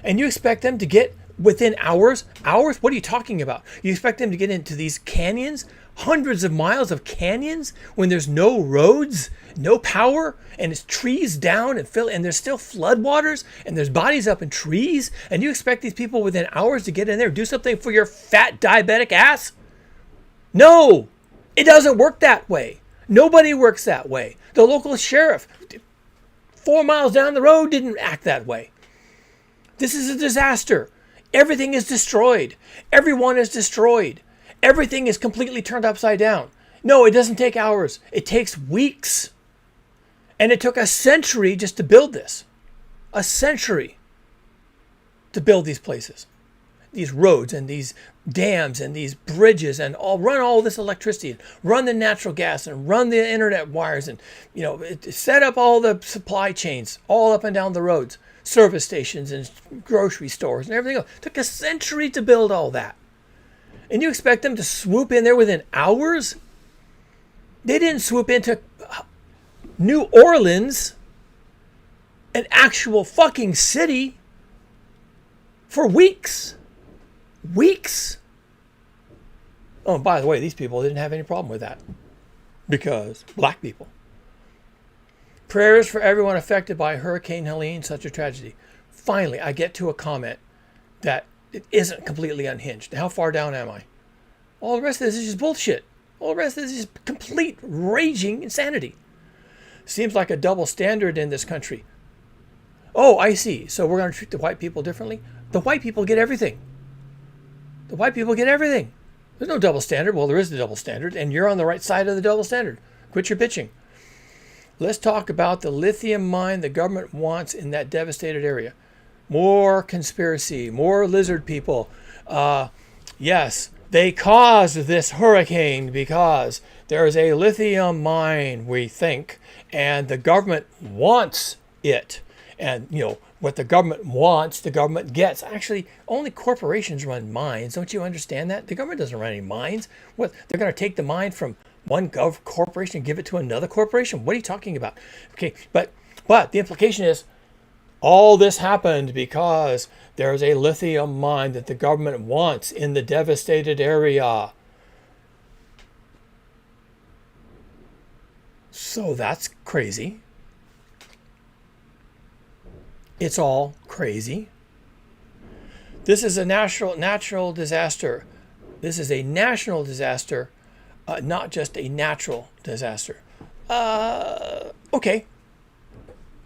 And you expect them to get within hours? Hours? What are you talking about? You expect them to get into these canyons? Hundreds of miles of canyons when there's no roads, no power, and it's trees down and there's still floodwaters and there's bodies up in trees, and you expect these people within hours to get in there, do something for your fat diabetic ass? No, it doesn't work that way. Nobody works that way. The local sheriff 4 miles down the road didn't act that way. This is a disaster. Everything is destroyed. Everyone is destroyed. Everything is completely turned upside down. No, it doesn't take hours. It takes weeks. And it took a century just to build this. A century to build these places. These roads and these dams and these bridges and run all this electricity, and run the natural gas and run the internet wires and, set up all the supply chains all up and down the roads, service stations and grocery stores and everything else. It took a century to build all that. And you expect them to swoop in there within hours? They didn't swoop into New Orleans, an actual fucking city, for weeks. Weeks. Oh, and by the way, these people didn't have any problem with that because black people. Prayers for everyone affected by Hurricane Helene, such a tragedy. Finally, I get to a comment that it isn't completely unhinged. How far down am I? All the rest of this is just bullshit. All the rest of this is complete raging insanity. Seems like a double standard in this country. Oh, I see. So we're going to treat the white people differently? The white people get everything. The white people get everything. There's no double standard. Well, there is a double standard, and you're on the right side of the double standard. Quit your bitching. Let's talk about the lithium mine the government wants in that devastated area. More conspiracy, more lizard people. Yes, they caused this hurricane because there is a lithium mine, we think, and the government wants it. And, what the government wants, the government gets. Actually, only corporations run mines. Don't you understand that? The government doesn't run any mines. What? They're going to take the mine from one corporation and give it to another corporation? What are you talking about? Okay, but the implication is all this happened because there's a lithium mine that the government wants in the devastated area. So that's crazy. It's all crazy. This is a natural disaster. This is a national disaster, not just a natural disaster. Okay.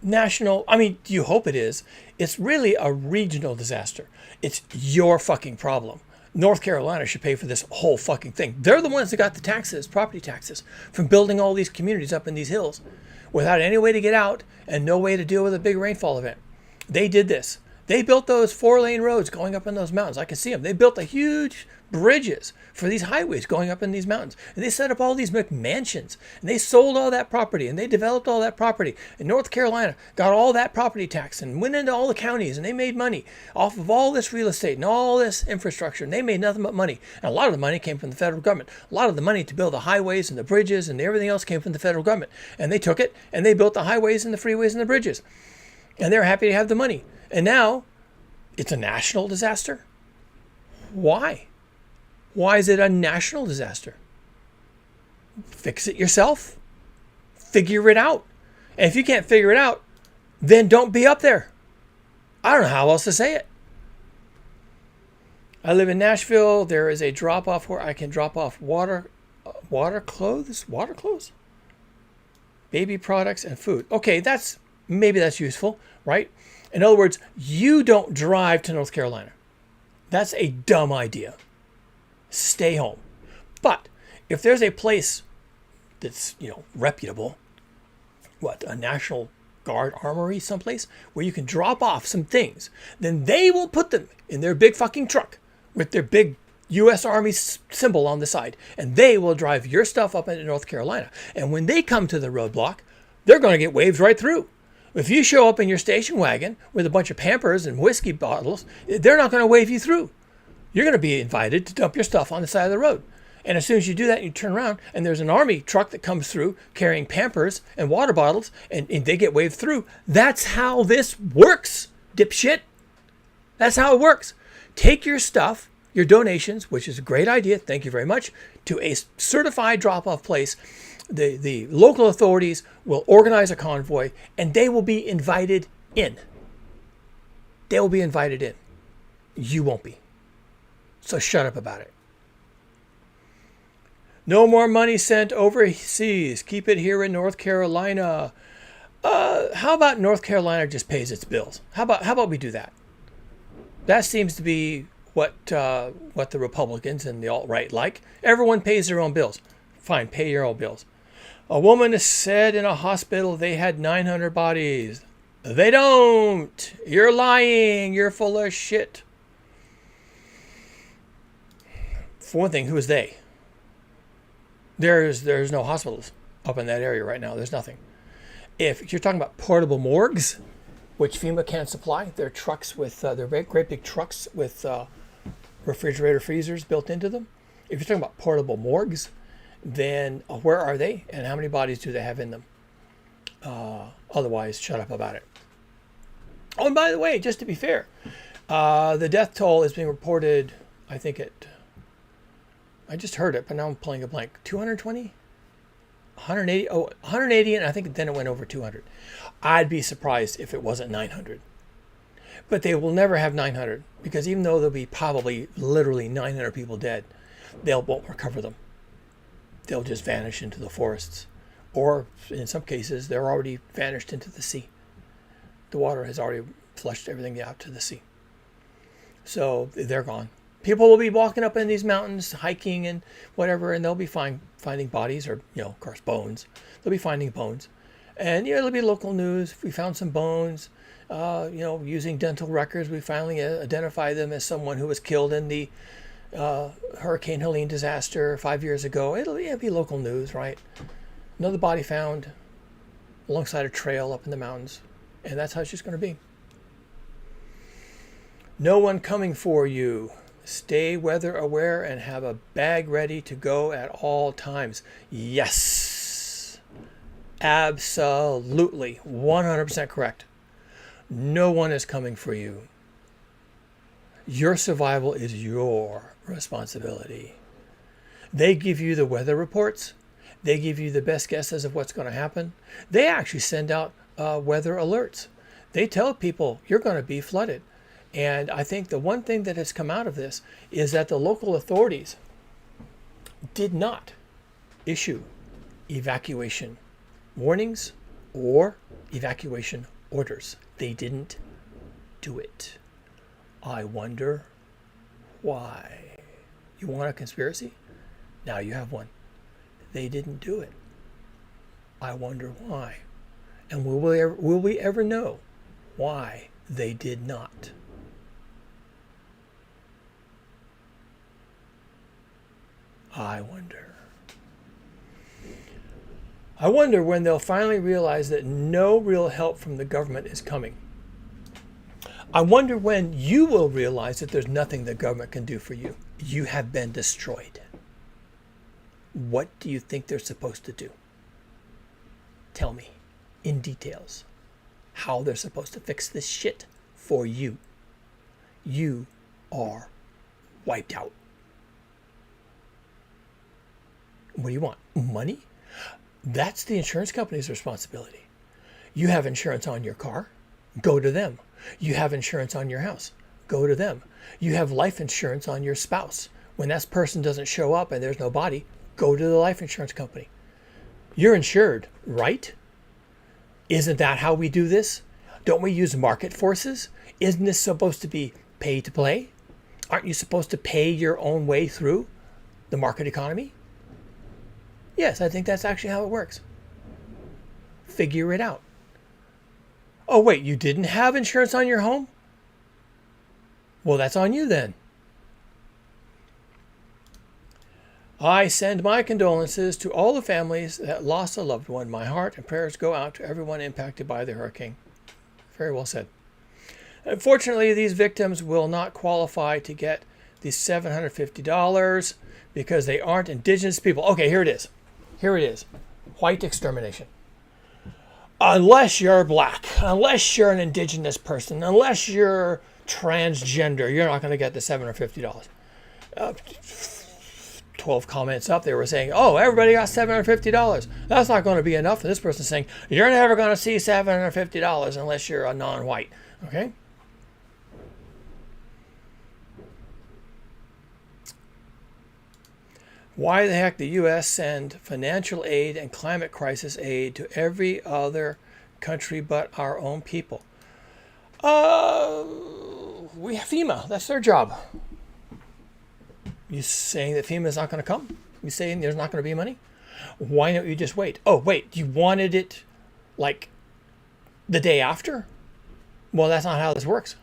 National, do you hope it is? It's really a regional disaster. It's your fucking problem. North Carolina should pay for this whole fucking thing. They're the ones that got the taxes, property taxes, from building all these communities up in these hills without any way to get out and no way to deal with a big rainfall event. They did this. They built those 4-lane roads going up in those mountains. I can see them. They built the huge bridges for these highways going up in these mountains. And they set up all these McMansions. And they sold all that property. And they developed all that property. And North Carolina got all that property tax and went into all the counties. And they made money off of all this real estate and all this infrastructure. And they made nothing but money. And a lot of the money came from the federal government. A lot of the money to build the highways and the bridges and everything else came from the federal government. And they took it and they built the highways and the freeways and the bridges. And they're happy to have the money. And now it's a national disaster. Why? Why is it a national disaster? Fix it yourself. Figure it out. And if you can't figure it out, then don't be up there. I don't know how else to say it. I live in Nashville. There is a drop-off where I can drop off water clothes, baby products, and food. Okay, maybe that's useful, right? In other words, you don't drive to North Carolina. That's a dumb idea. Stay home. But if there's a place that's, reputable, a National Guard armory someplace where you can drop off some things, then they will put them in their big fucking truck with their big U.S. Army symbol on the side, and they will drive your stuff up into North Carolina. And when they come to the roadblock, they're going to get waved right through. If you show up in your station wagon with a bunch of Pampers and whiskey bottles, they're not going to wave you through. You're going to be invited to dump your stuff on the side of the road. And as soon as you do that, you turn around and there's an army truck that comes through carrying Pampers and water bottles, and they get waved through. That's how this works, dipshit. That's how it works. Take your stuff, your donations, which is a great idea, thank you very much, to a certified drop-off place. The local authorities will organize a convoy, and they will be invited in. They will be invited in. You won't be. So shut up about it. No more money sent overseas. Keep it here in North Carolina. How about North Carolina just pays its bills? How about we do that? That seems to be what the Republicans and the alt-right like. Everyone pays their own bills. Fine, pay your own bills. A woman said in a hospital they had 900 bodies. They don't. You're lying. You're full of shit. For one thing, who is they? There's no hospitals up in that area right now. There's nothing. If you're talking about portable morgues, which FEMA can't supply, they're trucks with they're great big trucks with refrigerator freezers built into them. If you're talking about portable morgues, then where are they and how many bodies do they have in them? Otherwise, shut up about it. Oh, and by the way, just to be fair, the death toll is being reported, I think I just heard it, but now I'm playing a blank. 220? 180? Oh, 180, and I think then it went over 200. I'd be surprised if it wasn't 900. But they will never have 900, because even though there'll be probably literally 900 people dead, they won't recover them. They'll just vanish into the forests. Or in some cases, they're already vanished into the sea. The water has already flushed everything out to the sea. So they're gone. People will be walking up in these mountains, hiking and whatever, and they'll be finding bodies or, of course, bones. They'll be finding bones. And, it'll be local news. We found some bones. Using dental records, we finally identify them as someone who was killed in the Hurricane Helene disaster 5 years ago. It'll be local news, right? Another body found alongside a trail up in the mountains. And that's how it's just going to be. No one coming for you. Stay weather aware and have a bag ready to go at all times. Yes. Absolutely. 100% correct. No one is coming for you. Your survival is your responsibility. They give you the weather reports. They give you the best guesses of what's going to happen. They actually send out weather alerts. They tell people you're going to be flooded. And I think the one thing that has come out of this is that the local authorities did not issue evacuation warnings or evacuation orders. They didn't do it. I wonder why. You want a conspiracy? Now you have one. They didn't do it. I wonder why. And will we ever know why they did not? I wonder when they'll finally realize that no real help from the government is coming. I wonder when you will realize that there's nothing the government can do for you. You have been destroyed. What do you think they're supposed to do? Tell me in details how they're supposed to fix this shit for you. You are wiped out. What do you want? Money? That's the insurance company's responsibility. You have insurance on your car? Go to them. You have insurance on your house? Go to them. You have life insurance on your spouse. When that person doesn't show up and there's no body, go to the life insurance company. You're insured, right? Isn't that how we do this? Don't we use market forces? Isn't this supposed to be pay to play? Aren't you supposed to pay your own way through the market economy? Yes, I think that's actually how it works. Figure it out. Oh, wait, you didn't have insurance on your home? Well, that's on you then. I send my condolences to all the families that lost a loved one. My heart and prayers go out to everyone impacted by the hurricane. Very well said. Unfortunately, these victims will not qualify to get the $750 because they aren't indigenous people. Okay, here it is. Here it is. White extermination. Unless you're black, unless you're an indigenous person, unless you're transgender, you're not going to get the $750. 12 comments up, they were saying, oh, everybody got $750. That's not going to be enough. And this person's saying, you're never going to see $750 unless you're a non-white. Okay? Why the heck the U.S. send financial aid and climate crisis aid to every other country but our own people? We have FEMA. That's their job. You saying that FEMA is not going to come? You saying there's not going to be money? Why don't you just wait? Oh, wait, you wanted it like the day after? Well, that's not how this works.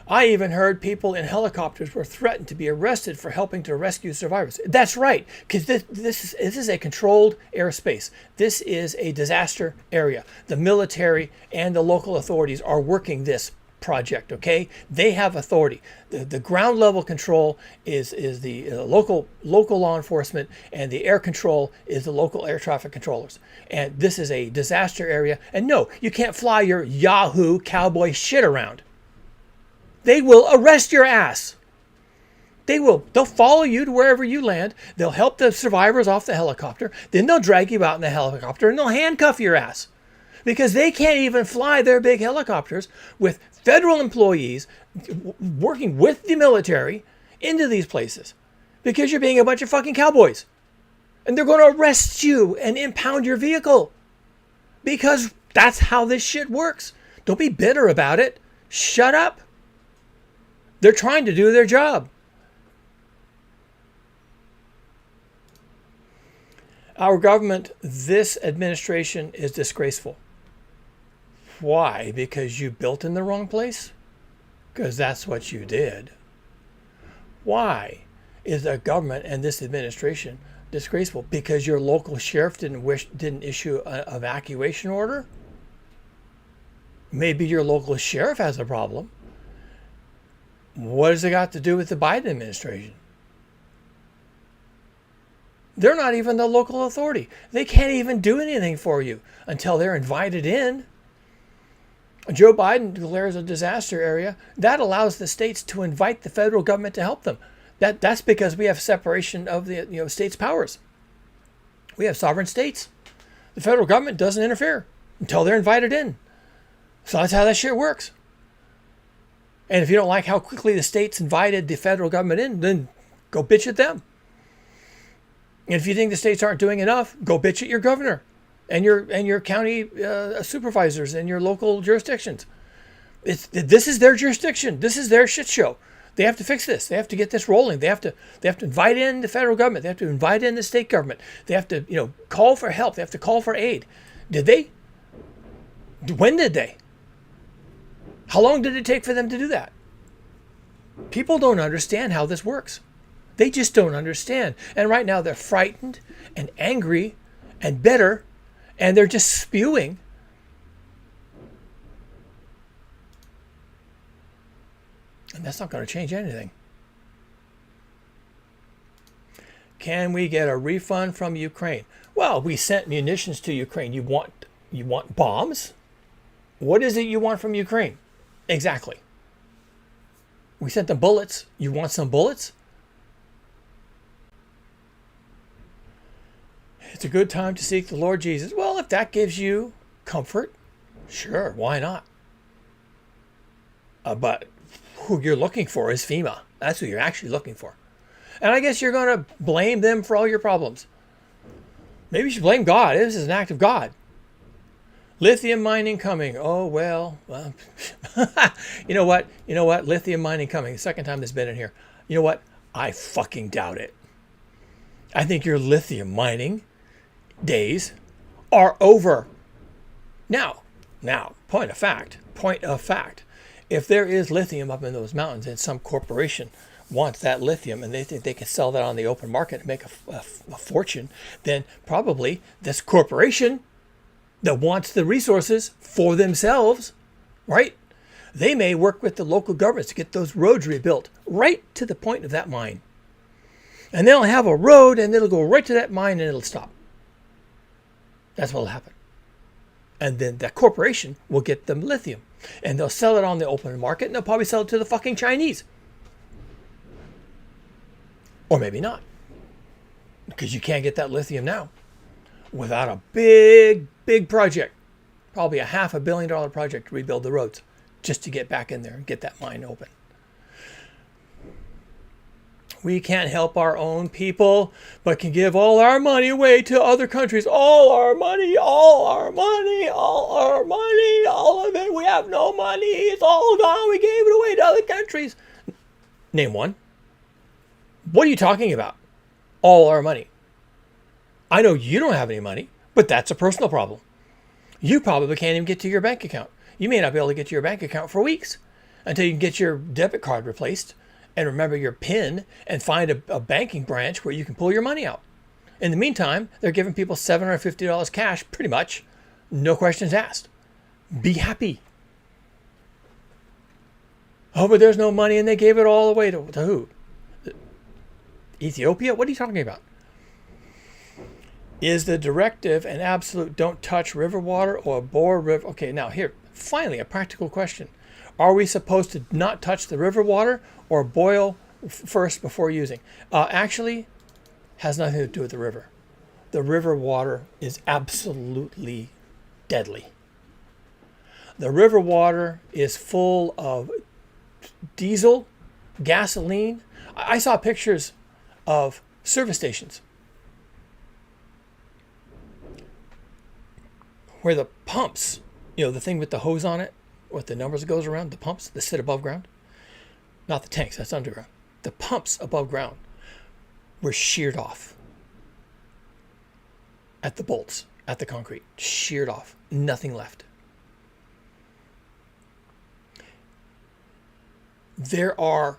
I even heard people in helicopters were threatened to be arrested for helping to rescue survivors. That's right, because this is a controlled airspace. This is a disaster area. The military and the local authorities are working this project, okay? They have authority. The ground level control is the local law enforcement, and the air control is the local air traffic controllers. And this is a disaster area. And no, you can't fly your Yahoo cowboy shit around. They will arrest your ass. They'll follow you to wherever you land. They'll help the survivors off the helicopter. Then they'll drag you out in the helicopter and they'll handcuff your ass. Because they can't even fly their big helicopters with federal employees working with the military into these places. Because you're being a bunch of fucking cowboys. And they're going to arrest you and impound your vehicle. Because that's how this shit works. Don't be bitter about it. Shut up. They're trying to do their job. Our government, this administration, is disgraceful. Why? Because you built in the wrong place? Because that's what you did. Why is the government and this administration disgraceful? Because your local sheriff didn't issue an evacuation order? Maybe your local sheriff has a problem. What has it got to do with the Biden administration? They're not even the local authority. They can't even do anything for you until they're invited in. Joe Biden declares a disaster area. That allows the states to invite the federal government to help them. That's because we have separation of the states' powers. We have sovereign states. The federal government doesn't interfere until they're invited in. So that's how that shit works. And if you don't like how quickly the states invited the federal government in, then go bitch at them. And if you think the states aren't doing enough, go bitch at your governor and your county supervisors and your local jurisdictions. This is their jurisdiction. This is their shit show. They have to fix this. They have to get this rolling. They have to invite in the federal government. They have to invite in the state government. They have to call for help. They have to call for aid. Did they? When did they? How long did it take for them to do that? People don't understand how this works. They just don't understand. And right now they're frightened and angry and bitter, and they're just spewing. And that's not going to change anything. Can we get a refund from Ukraine? Well, we sent munitions to Ukraine. You want bombs? What is it you want from Ukraine? Exactly. We sent them bullets. You want some bullets? It's a good time to seek the Lord Jesus. Well, if that gives you comfort, sure, why not? But who you're looking for is FEMA. That's who you're actually looking for. And I guess you're going to blame them for all your problems. Maybe you should blame God. This is an act of God. Lithium mining coming. Oh, well. You know what? Lithium mining coming. The second time that's been in here. You know what? I fucking doubt it. I think your lithium mining days are over. Now, point of fact. If there is lithium up in those mountains and some corporation wants that lithium and they think they can sell that on the open market and make a fortune, then probably this corporation that wants the resources for themselves, right? They may work with the local governments to get those roads rebuilt right to the point of that mine. And they'll have a road and it'll go right to that mine and it'll stop. That's what will happen. And then that corporation will get them lithium. And they'll sell it on the open market and they'll probably sell it to the fucking Chinese. Or maybe not. Because you can't get that lithium now without a big, big project. Probably a $500 million project to rebuild the roads just to get back in there and get that mine open. We can't help our own people, but can give all our money away to other countries. All our money, all our money, all our money, all of it. We have no money. It's all gone. We gave it away to other countries. Name one. What are you talking about? All our money. I know you don't have any money, but that's a personal problem. You probably can't even get to your bank account. You may not be able to get to your bank account for weeks until you can get your debit card replaced and remember your PIN and find a banking branch where you can pull your money out. In the meantime, they're giving people $750 cash, pretty much. No questions asked. Be happy. Oh, but there's no money and they gave it all away to who? Ethiopia? What are you talking about? Is the directive an absolute don't touch river water or bore river? Okay, now here, finally, a practical question. Are we supposed to not touch the river water or boil first before using? Actually, has nothing to do with the river. The river water is absolutely deadly. The river water is full of diesel, gasoline. I saw pictures of service stations where the pumps, the thing with the hose on it, with the numbers that goes around, the pumps that sit above ground, not the tanks, that's underground. The pumps above ground were sheared off at the bolts, at the concrete, sheared off, nothing left. There are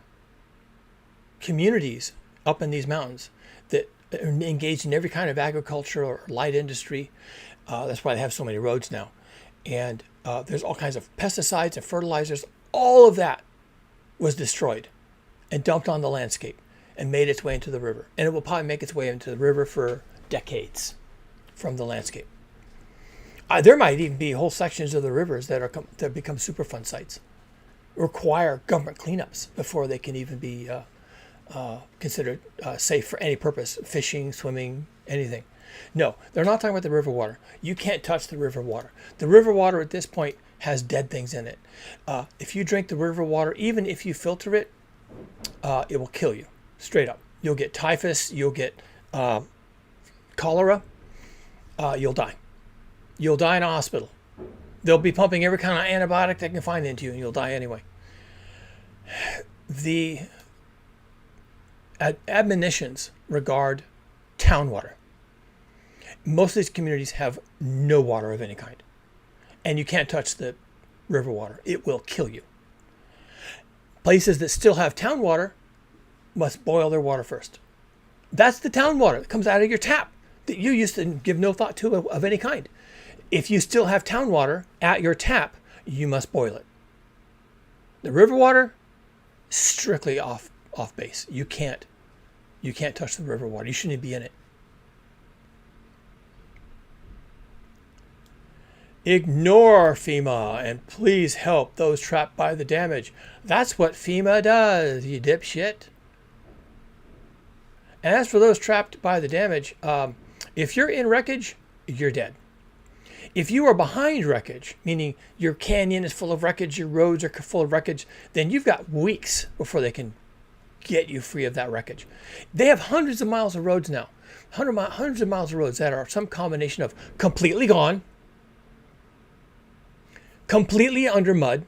communities up in these mountains that are engaged in every kind of agriculture or light industry. That's why they have so many roads now. And there's all kinds of pesticides and fertilizers. All of that was destroyed and dumped on the landscape and made its way into the river. And it will probably make its way into the river for decades from the landscape. There might even be whole sections of the rivers that become Superfund sites. Require government cleanups before they can even be considered safe for any purpose, fishing, swimming, anything. No, they're not talking about the river water. You can't touch the river water. The river water at this point has dead things in it. If you drink the river water, even if you filter it, it will kill you, straight up. You'll get typhus, you'll get cholera, you'll die. You'll die in a hospital. They'll be pumping every kind of antibiotic they can find into you, and you'll die anyway. The admonitions regard town water. Most of these communities have no water of any kind. And you can't touch the river water. It will kill you. Places that still have town water must boil their water first. That's the town water that comes out of your tap that you used to give no thought to of any kind. If you still have town water at your tap, you must boil it. The river water, strictly off base. You can't touch the river water. You shouldn't be in it. Ignore FEMA and please help those trapped by the damage. That's what FEMA does, you dipshit. And as for those trapped by the damage, if you're in wreckage, you're dead. If you are behind wreckage, meaning your canyon is full of wreckage, your roads are full of wreckage, then you've got weeks before they can get you free of that wreckage. They have hundreds of miles of roads now, hundreds of miles of roads that are some combination of completely gone, completely under mud,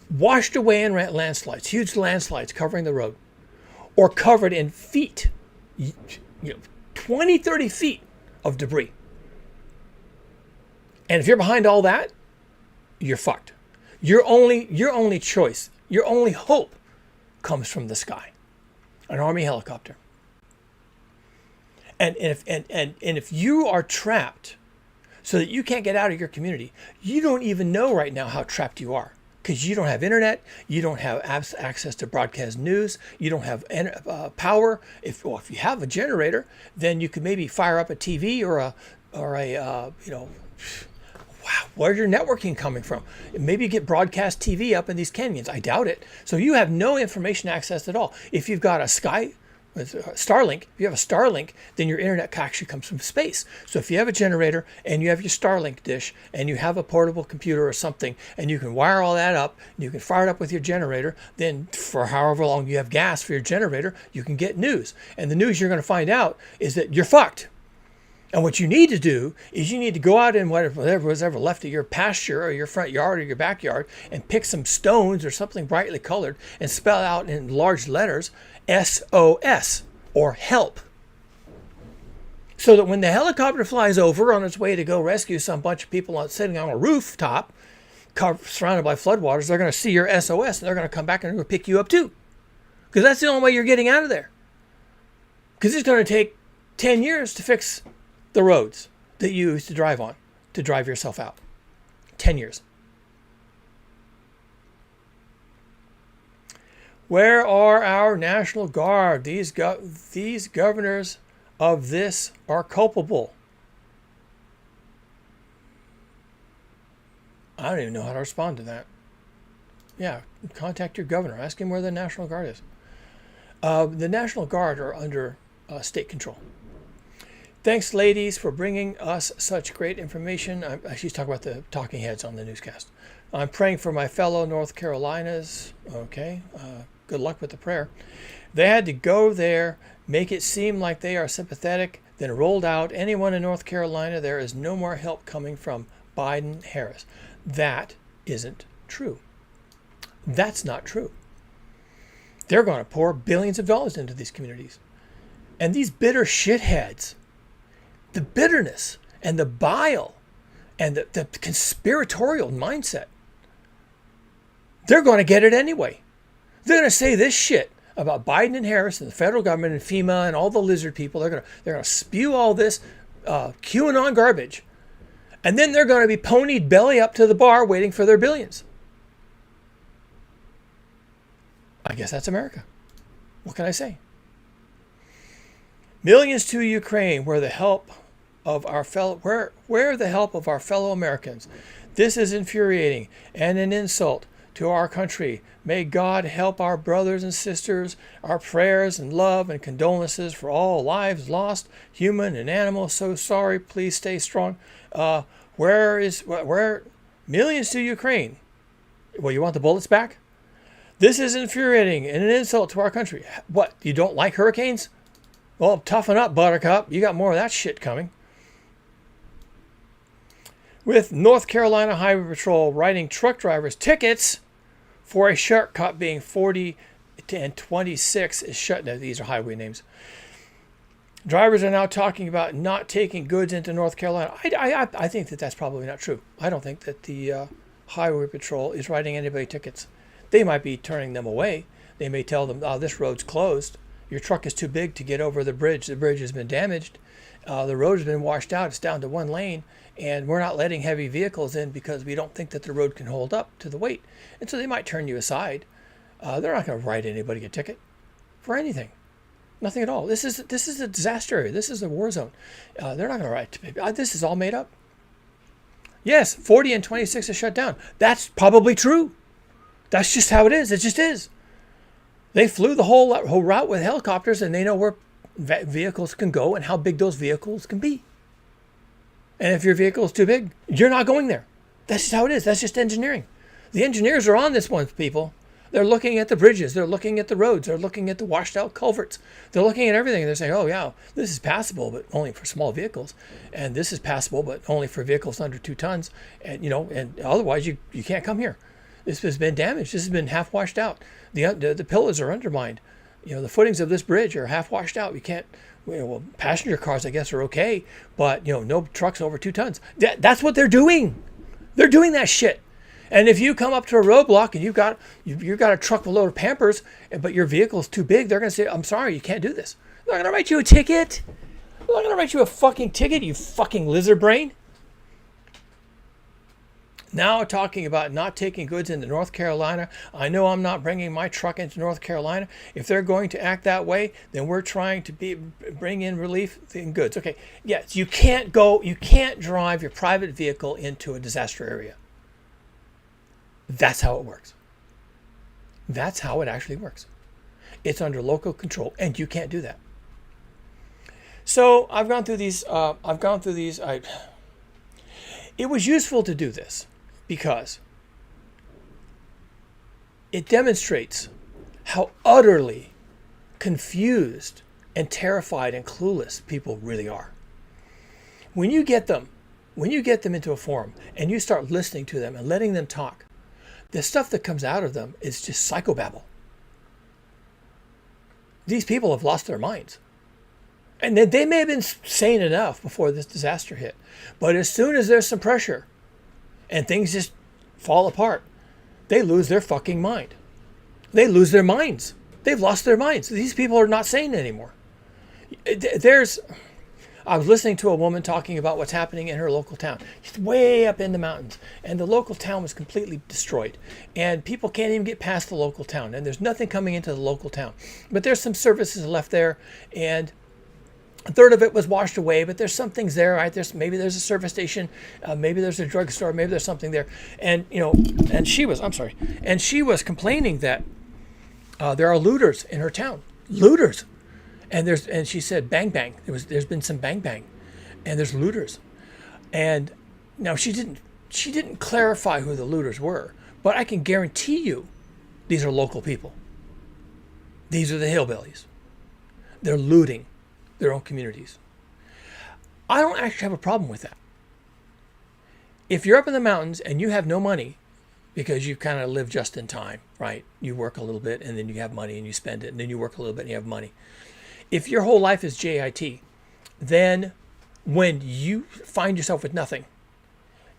washed away in landslides, huge landslides covering the road, or covered in feet, 20, 30 feet of debris. And if you're behind all that, you're fucked. Your only choice, your only hope comes from the sky, an Army helicopter. And if you are trapped so that you can't get out of your community, you don't even know right now how trapped you are, because you don't have internet, you don't have access to broadcast news, you don't have power. If you have a generator, then you could maybe fire up a TV or a wow, where's your networking coming from? Maybe you get broadcast TV up in these canyons. I doubt it. So you have no information access at all. If you've got a Starlink, if you have a Starlink, then your internet actually comes from space. So if you have a generator and you have your Starlink dish and you have a portable computer or something, and you can wire all that up, and you can fire it up with your generator, then for however long you have gas for your generator, you can get news. And the news you're going to find out is that you're fucked. And what you need to do is you need to go out in whatever was ever left of your pasture or your front yard or your backyard and pick some stones or something brightly colored and spell out in large letters SOS, or help. So that when the helicopter flies over on its way to go rescue some bunch of people sitting on a rooftop surrounded by floodwaters, they're going to see your SOS and they're going to come back and they're going to pick you up too. Because that's the only way you're getting out of there. Because it's going to take 10 years to fix the roads that you used to drive on, to drive yourself out. 10 years. Where are our National Guard? These governors of this are culpable. I don't even know how to respond to that. Yeah, contact your governor. Ask him where the National Guard is. The National Guard are under state control. Thanks, ladies, for bringing us such great information. She's talking about the talking heads on the newscast. I'm praying for my fellow North Carolinas. Okay, good luck with the prayer. They had to go there, make it seem like they are sympathetic, then rolled out. Anyone in North Carolina, there is no more help coming from Biden-Harris. That isn't true. That's not true. They're going to pour billions of dollars into these communities. And these bitter shitheads, the bitterness and the bile and the conspiratorial mindset, they're going to get it anyway. They're going to say this shit about Biden and Harris and the federal government and FEMA and all the lizard people. They're going to spew all this QAnon garbage. And then they're going to be ponied belly up to the bar waiting for their billions. I guess that's America. What can I say? Millions to Ukraine, where the help of our fellow Americans. This is infuriating and an insult to our country. May God help our brothers and sisters. Our prayers and love and condolences for all lives lost, human and animal. So sorry. Please stay strong. Where millions to Ukraine? Well, you want the bullets back? This is infuriating and an insult to our country. What? You don't like hurricanes? Well, toughen up, Buttercup. You got more of that shit coming. With North Carolina Highway Patrol writing truck drivers tickets for a shortcut being 40 and 26 is shut. Now, these are highway names. Drivers are now talking about not taking goods into North Carolina. I think that that's probably not true. I don't think that the Highway Patrol is writing anybody tickets. They might be turning them away. They may tell them, oh, this road's closed. Your truck is too big to get over the bridge. The bridge has been damaged. The road has been washed out. It's down to one lane. And we're not letting heavy vehicles in because we don't think that the road can hold up to the weight. And so they might turn you aside. They're not going to write anybody a ticket for anything. Nothing at all. This is a disaster area. This is a war zone. They're not going to write. This is all made up. Yes, 40 and 26 is shut down. That's probably true. That's just how it is. It just is. They flew the whole route with helicopters, and they know where vehicles can go and how big those vehicles can be. And if your vehicle is too big, you're not going there. That's just how it is. That's just engineering. The engineers are on this one, people. They're looking at the bridges. They're looking at the roads. They're looking at the washed out culverts. They're looking at everything. They're saying, oh, yeah, this is passable, but only for small vehicles. And this is passable, but only for vehicles under 2 tons. And, and otherwise you can't come here. This has been damaged. This has been half washed out. The pillars are undermined. The footings of this bridge are half washed out. You can't, passenger cars, I guess, are okay, but, no trucks over 2 tons. That's what they're doing. They're doing that shit. And if you come up to a roadblock and you've got a truck with a load of Pampers, but your vehicle's too big, they're going to say, I'm sorry, you can't do this. They're not going to write you a ticket. They're not going to write you a fucking ticket, you fucking lizard brain. Now talking about not taking goods into North Carolina. I know I'm not bringing my truck into North Carolina. If they're going to act that way, then we're trying to bring in relief in goods. Okay, yes, you can't drive your private vehicle into a disaster area. That's how it works. That's how it actually works. It's under local control, and you can't do that. So I've gone through these. It was useful to do this because it demonstrates how utterly confused and terrified and clueless people really are. When you get them into a forum and you start listening to them and letting them talk, the stuff that comes out of them is just psychobabble. These people have lost their minds. And they may have been sane enough before this disaster hit. But as soon as there's some pressure and things just fall apart, they lose their fucking mind. They lose their minds. They've lost their minds. These people are not sane anymore. I was listening to a woman talking about what's happening in her local town. She's way up in the mountains, and the local town was completely destroyed. And people can't even get past the local town, and there's nothing coming into the local town. But there's some services left there, and a third of it was washed away, but there's some things there, right? Maybe there's a service station, maybe there's a drugstore, maybe there's something there. And, she was complaining that there are looters in her town. Looters. And she said bang bang. There's been some bang bang, and there's looters. And now she didn't clarify who the looters were, but I can guarantee you these are local people. These are the hillbillies. They're looting their own communities. I don't actually have a problem with that. If you're up in the mountains and you have no money because you kind of live just in time, right? You work a little bit and then you have money and you spend it, and then you work a little bit and you have money. If your whole life is JIT, then when you find yourself with nothing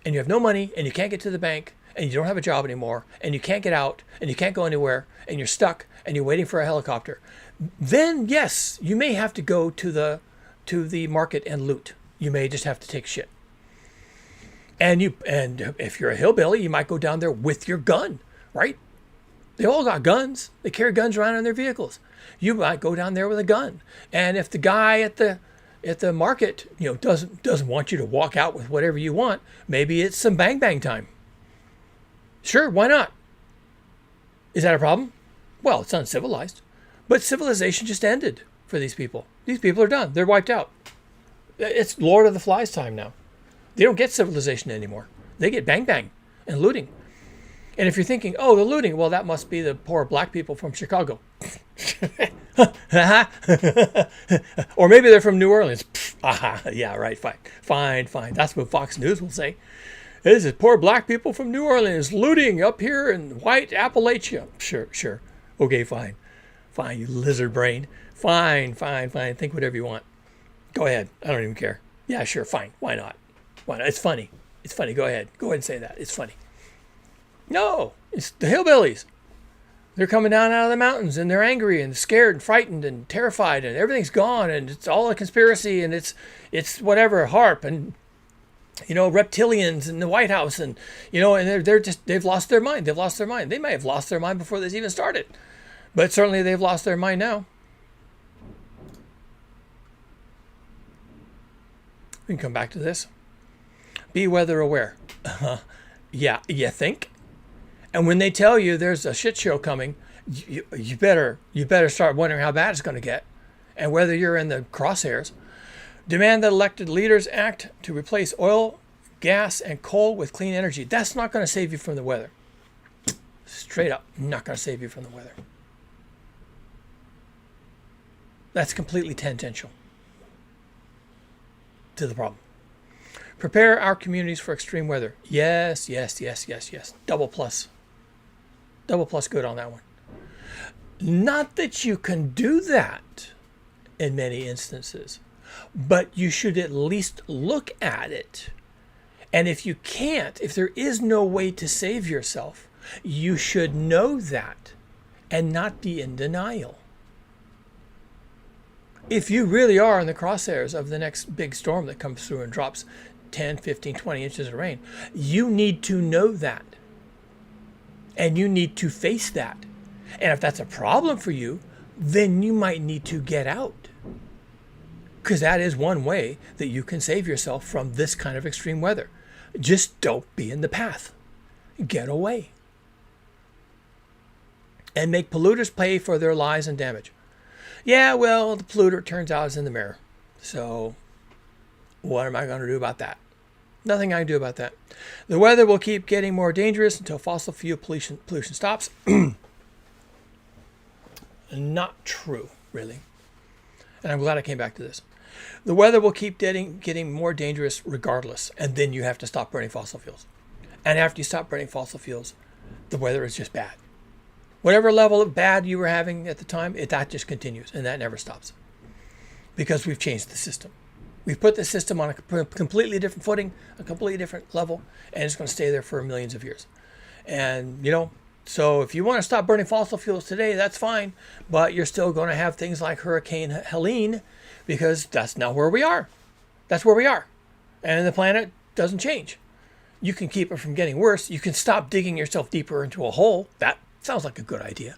and you have no money and you can't get to the bank and you don't have a job anymore and you can't get out and you can't go anywhere and you're stuck and you're waiting for a helicopter, then yes, you may have to go to the market and loot. You may just have to take shit. And if you're a hillbilly, you might go down there with your gun, right? They all got guns. They carry guns around in their vehicles. You might go down there with a gun. And if the guy at the market, doesn't want you to walk out with whatever you want, maybe it's some bang bang time. Sure, why not? Is that a problem? Well, it's uncivilized. But civilization just ended for these people. These people are done. They're wiped out. It's Lord of the Flies time now. They don't get civilization anymore. They get bang bang and looting. And if you're thinking, oh, the looting, well, that must be the poor black people from Chicago. Or maybe they're from New Orleans. Yeah, right, fine. That's what Fox News will say. This is poor black people from New Orleans looting up here in white Appalachia. Sure. Okay, fine, you lizard brain. Fine. Think whatever you want. Go ahead. I don't even care. Yeah, sure, fine. Why not? It's funny. Go ahead and say that. It's funny. No, it's the hillbillies. They're coming down out of the mountains and they're angry and scared and frightened and terrified and everything's gone and it's all a conspiracy and it's whatever, HARP and reptilians in the White House and they've lost their mind. They may have lost their mind before this even started, but certainly they've lost their mind now. We can come back to this. Be weather aware. Yeah, you think? And when they tell you there's a shit show coming, you better start wondering how bad it's going to get and whether you're in the crosshairs. Demand that elected leaders act to replace oil, gas, and coal with clean energy. That's not going to save you from the weather. Straight up, not going to save you from the weather. That's completely tangential to the problem. Prepare our communities for extreme weather. Yes. Double plus good on that one. Not that you can do that in many instances, but you should at least look at it And if you can't, if there is no way to save yourself, you should know that and not be in denial. If you really are in the crosshairs of the next big storm that comes through and drops 10, 15, 20 inches of rain, you need to know that. And you need to face that. And if that's a problem for you, then you might need to get out. Because that is one way that you can save yourself from this kind of extreme weather. Just don't be in the path. Get away. And make polluters pay for their lies and damage. Yeah, well, the polluter, it turns out, is in the mirror. So what am I going to do about that? Nothing I can do about that. The weather will keep getting more dangerous until fossil fuel pollution stops. Not true, really. And I'm glad I came back to this. The weather will keep getting more dangerous regardless. And then you have to stop burning fossil fuels. And after you stop burning fossil fuels, the weather is just bad. Whatever level of bad you were having at the time, that just continues. And that never stops. Because we've changed the system. We've put the system on a completely different footing, a completely different level, and it's going to stay there for millions of years. And, so if you want to stop burning fossil fuels today, that's fine. But you're still going to have things like Hurricane Helene, because that's not where we are. That's where we are. And the planet doesn't change. You can keep it from getting worse. You can stop digging yourself deeper into a hole. That sounds like a good idea.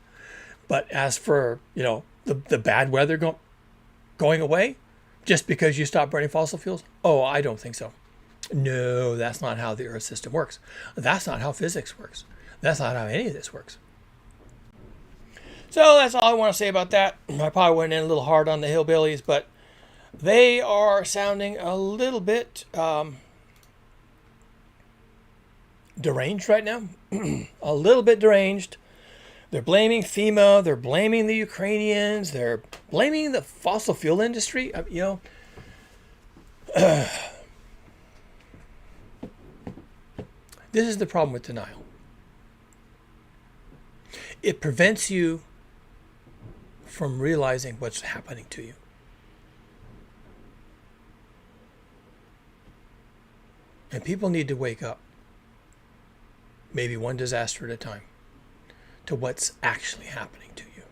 But as for, the bad weather going away, just because you stop burning fossil fuels? Oh, I don't think so. No, that's not how the Earth system works. That's not how physics works. That's not how any of this works. So that's all I want to say about that. I probably went in a little hard on the hillbillies, but they are sounding a little bit deranged right now. A little bit deranged. They're blaming FEMA. They're blaming the Ukrainians. They're blaming the fossil fuel industry. This is the problem with denial. It prevents you from realizing what's happening to you. And people need to wake up, maybe one disaster at a time, to what's actually happening to you.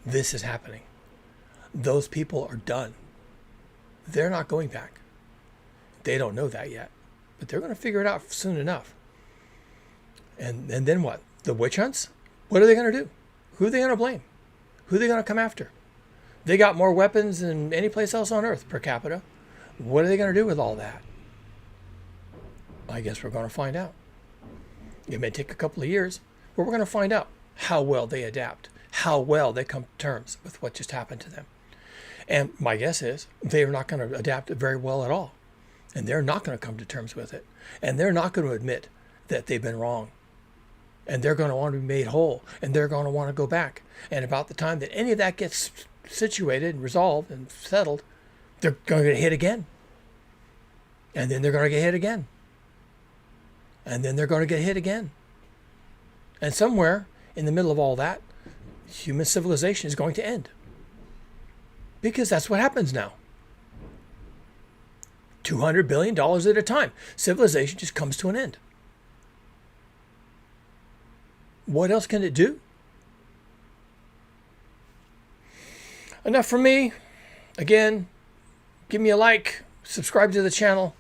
This is happening. Those people are done. They're not going back. They don't know that yet, but they're going to figure it out soon enough. And then what? The witch hunts? What are they going to do? Who are they going to blame? Who are they going to come after? They got more weapons than any place else on Earth per capita. What are they going to do with all that? I guess we're going to find out. It may take a couple of years, but we're going to find out how well they adapt, how well they come to terms with what just happened to them. And my guess is they're not going to adapt it very well at all. And they're not going to come to terms with it. And they're not going to admit that they've been wrong. And they're going to want to be made whole. And they're going to want to go back. And about the time that any of that gets situated and resolved and settled, they're going to get hit again. And then they're going to get hit again. And then they're going to get hit again. And somewhere in the middle of all that, human civilization is going to end. Because that's what happens now. $200 billion at a time. Civilization just comes to an end. What else can it do? Enough from me. Again, give me a like, subscribe to the channel.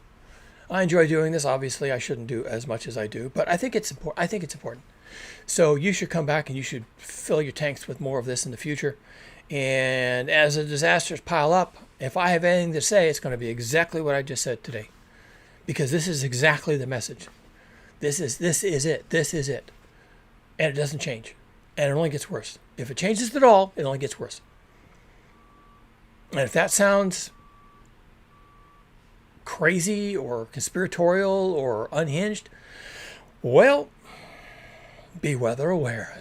I enjoy doing this. Obviously, I shouldn't do as much as I do, but I think it's important. I think it's important. So you should come back and you should fill your tanks with more of this in the future. And as the disasters pile up, if I have anything to say, it's going to be exactly what I just said today, because this is exactly the message. This is it. This is it. And it doesn't change. And it only gets worse. If it changes at all, it only gets worse. And if that sounds crazy or conspiratorial or unhinged, well, be weather aware.